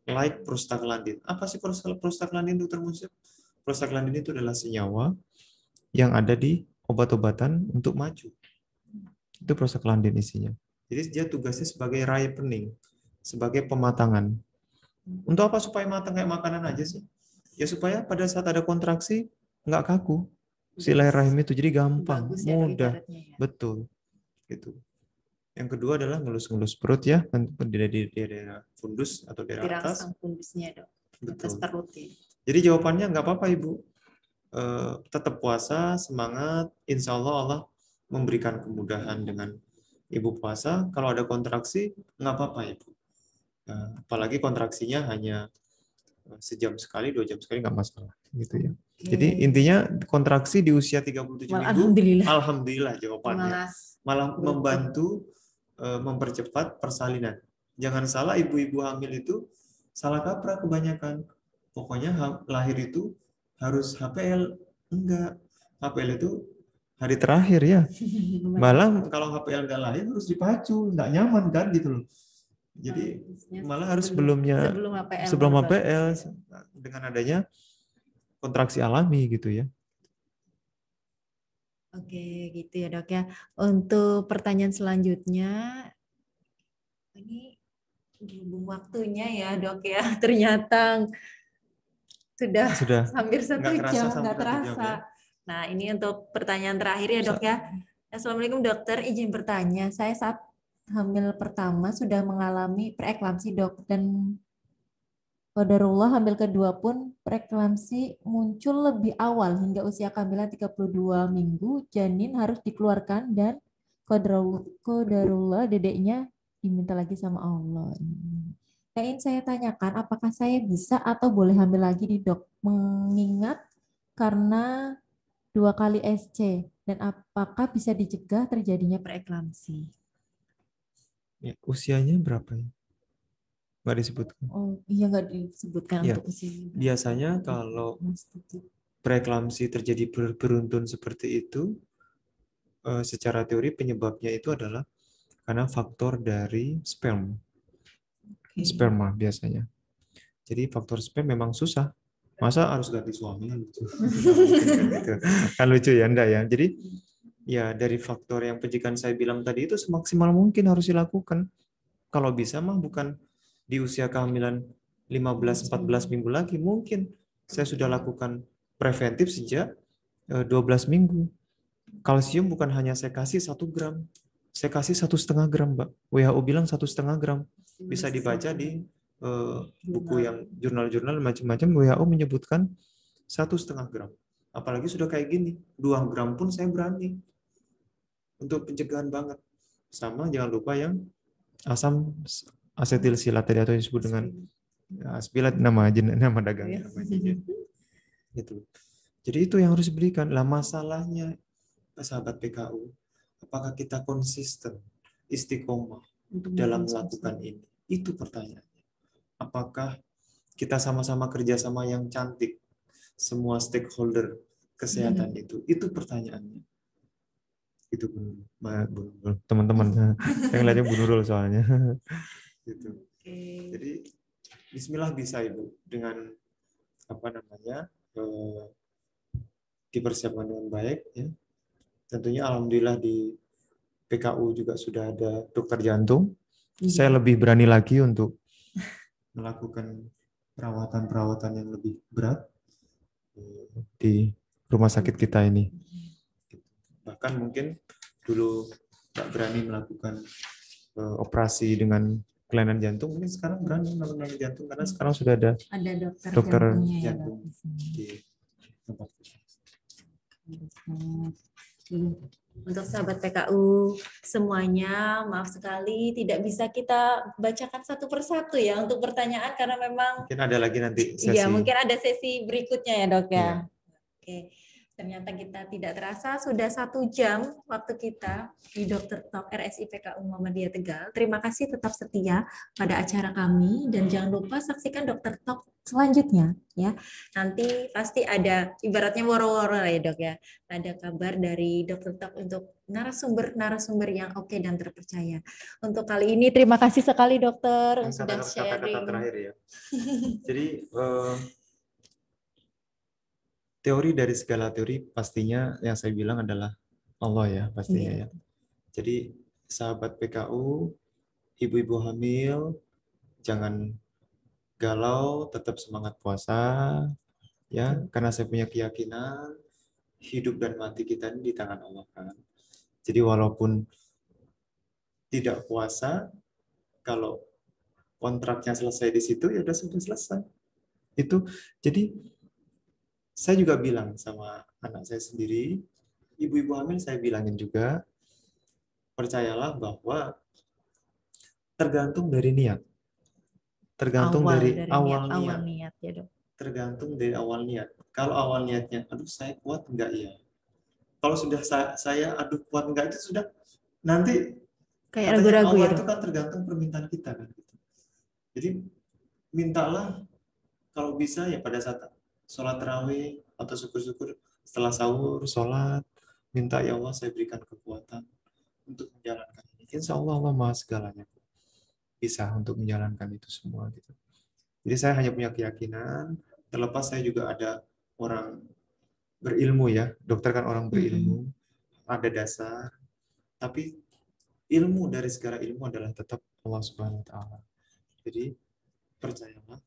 Like prostaglandin. Apa sih prostaglandin itu termasuk? Prostaglandin itu adalah senyawa yang ada di obat-obatan untuk maju. Itu prostaglandin isinya. Jadi dia tugasnya sebagai ripening, sebagai pematangan. Untuk apa? Supaya matang kayak makanan aja sih. Ya supaya pada saat ada kontraksi nggak kaku. Si leher rahim itu jadi gampang, mudah. Ya. Betul. Gitu. Yang kedua adalah ngelus-ngelus perut ya, di daerah fundus atau daerah atas. Dirangsang fundusnya, Dok. Betul. Atas perut ya. Jadi jawabannya nggak apa-apa Ibu. Tetap puasa, semangat. Insya Allah memberikan kemudahan dengan Ibu puasa. Kalau ada kontraksi, nggak apa-apa Ibu. Apalagi kontraksinya hanya sejam sekali, 2 jam sekali, nggak masalah. Gitu ya. Jadi intinya kontraksi di usia 37 minggu, alhamdulillah jawabannya. Malah membantu mempercepat persalinan. Jangan salah, ibu-ibu hamil itu salah kaprah kebanyakan. Pokoknya lahir itu harus HPL. Enggak. HPL itu hari terakhir ya. Malah kalau HPL nggak lahir harus dipacu, nggak nyaman kan gitu loh. Jadi malah harus sebelumnya, sebelum HPL dengan adanya kontraksi alami gitu ya. Oke, gitu ya dok ya. Untuk pertanyaan selanjutnya, ini berhubung waktunya ya dok ya, ternyata sudah hampir satu jam, nggak terasa. Nah ini untuk pertanyaan terakhir ya dok ya. Assalamualaikum dokter, izin bertanya, saya saat hamil pertama sudah mengalami preeklamsi dok, dan qadarullah hamil kedua pun preeklamsi muncul lebih awal hingga usia kehamilan 32 minggu, janin harus dikeluarkan dan qadarullah dedeknya diminta lagi sama Allah. Yang ingin saya tanyakan, apakah saya bisa atau boleh hamil lagi di dok? Mengingat karena 2 kali SC, dan apakah bisa dicegah terjadinya preeklamsi? Ya, usianya berapa ya? Nggak disebutkan. Oh iya, nggak disebutkan Ya, untuk usianya. biasanya kalau preeklamsi terjadi beruntun seperti itu, secara teori penyebabnya itu adalah karena faktor dari sperma biasanya. Jadi faktor sperma memang susah. Masa harus ganti suami kan lucu. Gitu. Kan lucu ya, enggak ya. Jadi ya dari faktor yang pencegahan saya bilang tadi itu semaksimal mungkin harus dilakukan. Kalau bisa mah bukan di usia kehamilan 15-14 minggu lagi, mungkin saya sudah lakukan preventif sejak 12 minggu. Kalsium bukan hanya saya kasih 1 gram, saya kasih 1,5 gram, Mbak. WHO bilang 1,5 gram. Bisa dibaca di buku yang jurnal-jurnal macam-macam, WHO menyebutkan 1,5 gram. Apalagi sudah kayak gini, 2 gram pun saya berani. Untuk pencegahan banget. Sama jangan lupa yang asam asetil silat tadi, atau disebut dengan aspilat, nama dagangnya namanya. Gitu. Jadi itu yang harus diberikan. Lah masalahnya sahabat PKU, apakah kita konsisten, istiqomah dalam melakukan ini? Itu pertanyaannya. Apakah kita sama-sama kerjasama yang cantik, semua stakeholder kesehatan itu? Itu pertanyaannya. Itu teman-teman yang lainnya Bu Nurul soalnya. Gitu. Jadi Bismillah bisa Ibu dengan dipersiapkan dengan baik ya. Tentunya alhamdulillah di PKU juga sudah ada dokter jantung. Saya lebih berani lagi untuk melakukan perawatan-perawatan yang lebih berat di rumah sakit kita ini. Bahkan mungkin dulu nggak berani melakukan operasi dengan kelainan jantung, mungkin sekarang berani melakukan jantung karena sekarang sudah ada dokter jantung di tempat kita. Untuk sahabat PKU semuanya, maaf sekali tidak bisa kita bacakan satu persatu ya untuk pertanyaan, karena memang mungkin ada lagi nanti sesi. Iya, mungkin ada sesi berikutnya ya dok ya. Iya. Oke, ternyata kita tidak terasa sudah 1 jam waktu kita di Dokter Talk RSI PKU Muhammadiyah Tegal. Terima kasih tetap setia pada acara kami, dan jangan lupa saksikan Dokter Talk selanjutnya ya. Nanti pasti ada ibaratnya woro-woro ya dok ya. Ada kabar dari Dokter Talk untuk narasumber yang oke dan terpercaya. Untuk kali ini terima kasih sekali dokter sudah sharing. Kata-kata terakhir ya. Jadi teori dari segala teori pastinya yang saya bilang adalah Allah ya pastinya ya. Jadi sahabat PKU, ibu-ibu hamil, jangan galau, tetap semangat puasa ya, karena saya punya keyakinan hidup dan mati kita ini di tangan Allah kan. Jadi walaupun tidak puasa, kalau kontraknya selesai di situ ya udah sudah selesai. Itu jadi saya juga bilang sama anak saya sendiri, ibu-ibu hamil saya bilangin juga, percayalah bahwa tergantung dari niat. Tergantung dari awal niat ya, Dok. Tergantung dari awal niat. Kalau awal niatnya, aduh saya kuat enggak ya? Kalau sudah saya aduh kuat enggak, itu sudah nanti kayak ragu-ragu ya. Itu kan tergantung permintaan kita kan. Jadi mintalah kalau bisa ya pada saat sholat tarawih atau syukur-syukur setelah sahur sholat, minta ya Allah saya berikan kekuatan untuk menjalankan ini. Insya Allah Allah maha segalanya bisa untuk menjalankan itu semua gitu. Jadi saya hanya punya keyakinan, terlepas saya juga ada orang berilmu ya, dokter kan orang berilmu, ada dasar, tapi ilmu dari segala ilmu adalah tetap Allah Subhanahu wa taala. Jadi percayalah.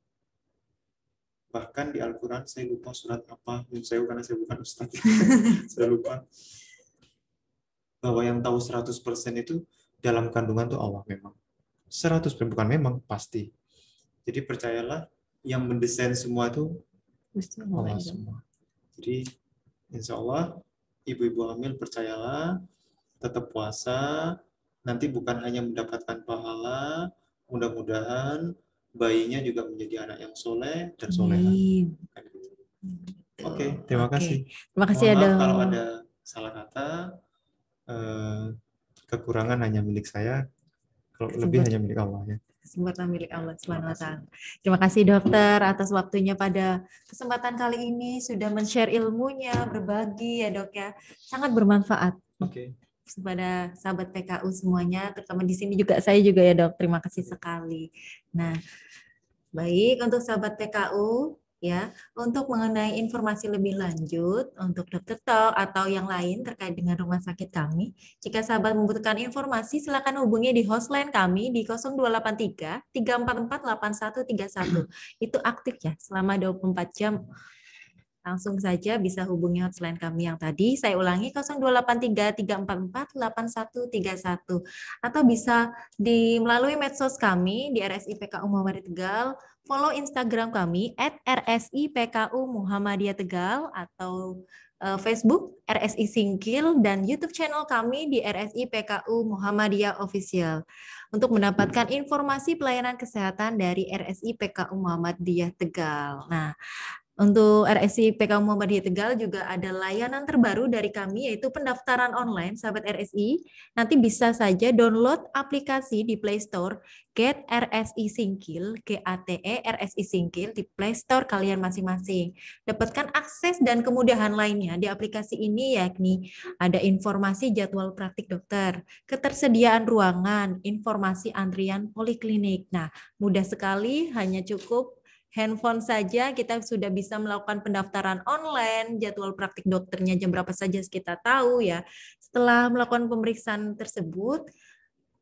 Bahkan di Al-Qur'an saya lupa surat apa, karena saya bukan ustaz. Saya lupa. Bahwa yang tahu 100% itu dalam kandungan itu Allah memang. 100% bukan memang, pasti. Jadi percayalah yang mendesain semua itu Allah semua. Jadi insya Allah ibu-ibu hamil percayalah, tetap puasa, nanti bukan hanya mendapatkan pahala, mudah-mudahan bayinya juga menjadi anak yang soleh dan soleha. Oke, terima kasih. Terima kasih Mohon maaf Dok. kalau ada salah kata, kekurangan hanya milik saya, kalau lebih hanya milik Allah ya. Kesempatan milik Allah Subhanahu wa taala. Terima kasih dokter atas waktunya pada kesempatan kali ini sudah men-share ilmunya, berbagi ya Dok ya. Sangat bermanfaat. Oke. Kepada sahabat PKU semuanya, terutama di sini juga saya juga ya Dok. Terima kasih sekali. Nah, baik untuk sahabat PKU ya, untuk mengenai informasi lebih lanjut untuk Dokter Talk atau yang lain terkait dengan rumah sakit kami, jika sahabat membutuhkan informasi silakan hubungi di hotline kami di 0283 344 8131. Itu aktif ya selama 24 jam. Langsung saja bisa hubungi hotline kami yang tadi. Saya ulangi 0283 344 8131 atau bisa melalui medsos kami di RSI PKU Muhammadiyah Tegal. Follow Instagram kami @RSI-PKU Muhammadiyah Tegal atau Facebook RSI Singkil dan YouTube channel kami di RSI PKU Muhammadiyah Official untuk mendapatkan informasi pelayanan kesehatan dari RSI PKU Muhammadiyah Tegal. Nah, untuk RSI PKU Muhammadiyah Tegal juga ada layanan terbaru dari kami yaitu pendaftaran online sahabat RSI. Nanti bisa saja download aplikasi di Play Store Get RSI Singkil, GATE RSI Singkil di Play Store kalian masing-masing. Dapatkan akses dan kemudahan lainnya di aplikasi ini yakni ada informasi jadwal praktik dokter, ketersediaan ruangan, informasi antrian poliklinik. Nah, mudah sekali, hanya cukup handphone saja kita sudah bisa melakukan pendaftaran online, jadwal praktik dokternya jam berapa saja kita tahu ya. Setelah melakukan pemeriksaan tersebut,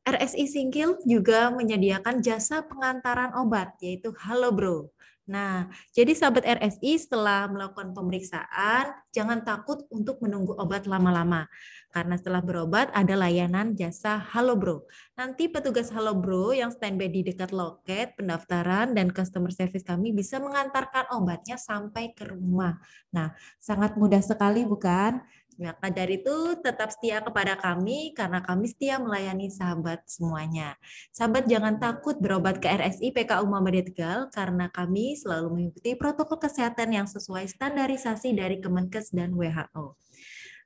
RSI Singkil juga menyediakan jasa pengantaran obat yaitu Halo Bro. Nah, jadi sahabat RSI setelah melakukan pemeriksaan, jangan takut untuk menunggu obat lama-lama. Karena setelah berobat ada layanan jasa Halo Bro. Nanti petugas Halo Bro yang standby di dekat loket pendaftaran dan customer service kami bisa mengantarkan obatnya sampai ke rumah. Nah, sangat mudah sekali bukan? Maka dari itu tetap setia kepada kami karena kami setia melayani sahabat semuanya. Sahabat jangan takut berobat ke RSI PKU Muhammadiyah Tegal karena kami selalu mengikuti protokol kesehatan yang sesuai standarisasi dari Kemenkes dan WHO.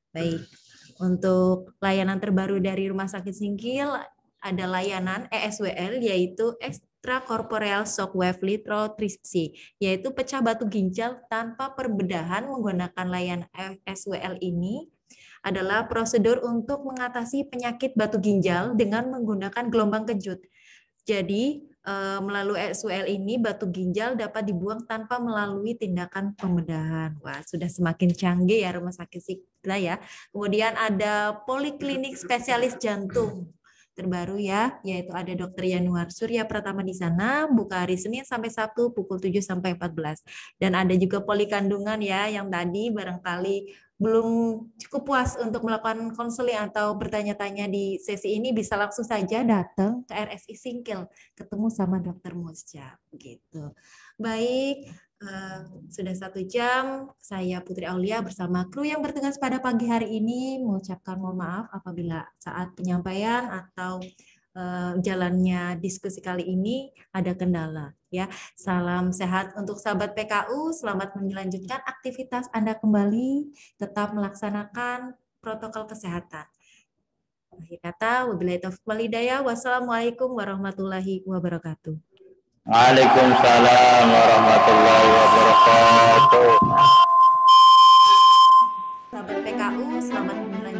Baik, untuk layanan terbaru dari Rumah Sakit Singkil ada layanan ESWL yaitu Extracorporeal Shockwave Lithotripsy, yaitu pecah batu ginjal tanpa perbedahan. Menggunakan layanan ESWL ini adalah prosedur untuk mengatasi penyakit batu ginjal dengan menggunakan gelombang kejut. Jadi melalui ESWL ini batu ginjal dapat dibuang tanpa melalui tindakan pembedahan. Wah, sudah semakin canggih ya rumah sakit kita ya. Kemudian ada poliklinik spesialis jantung terbaru ya, yaitu ada Dr. Yanuar Surya Pratama di sana, buka hari Senin sampai Sabtu pukul 7 sampai 14. Dan ada juga polikandungan ya, yang tadi barangkali belum cukup puas untuk melakukan konseling atau bertanya-tanya di sesi ini, bisa langsung saja datang ke RSI Singkil, ketemu sama Dr. Musja. Gitu. Baik, sudah 1 jam, saya Putri Aulia bersama kru yang bertugas pada pagi hari ini mengucapkan mohon maaf apabila saat penyampaian atau jalannya diskusi kali ini ada kendala. Ya, salam sehat untuk sahabat PKU, selamat melanjutkan aktivitas Anda kembali, tetap melaksanakan protokol kesehatan. Akhir kata, wabillahi taufiq wal hidayah, wassalamualaikum warahmatullahi wabarakatuh. Waalaikumsalam warahmatullahi wabarakatuh. Sahabat PKU, selamat melanjutkan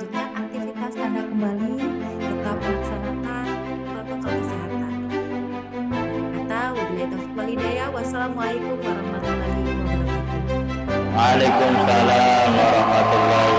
wal hidayah. Wassalamualaikum warahmatullahi wabarakatuh. Waalaikumsalam warahmatullahi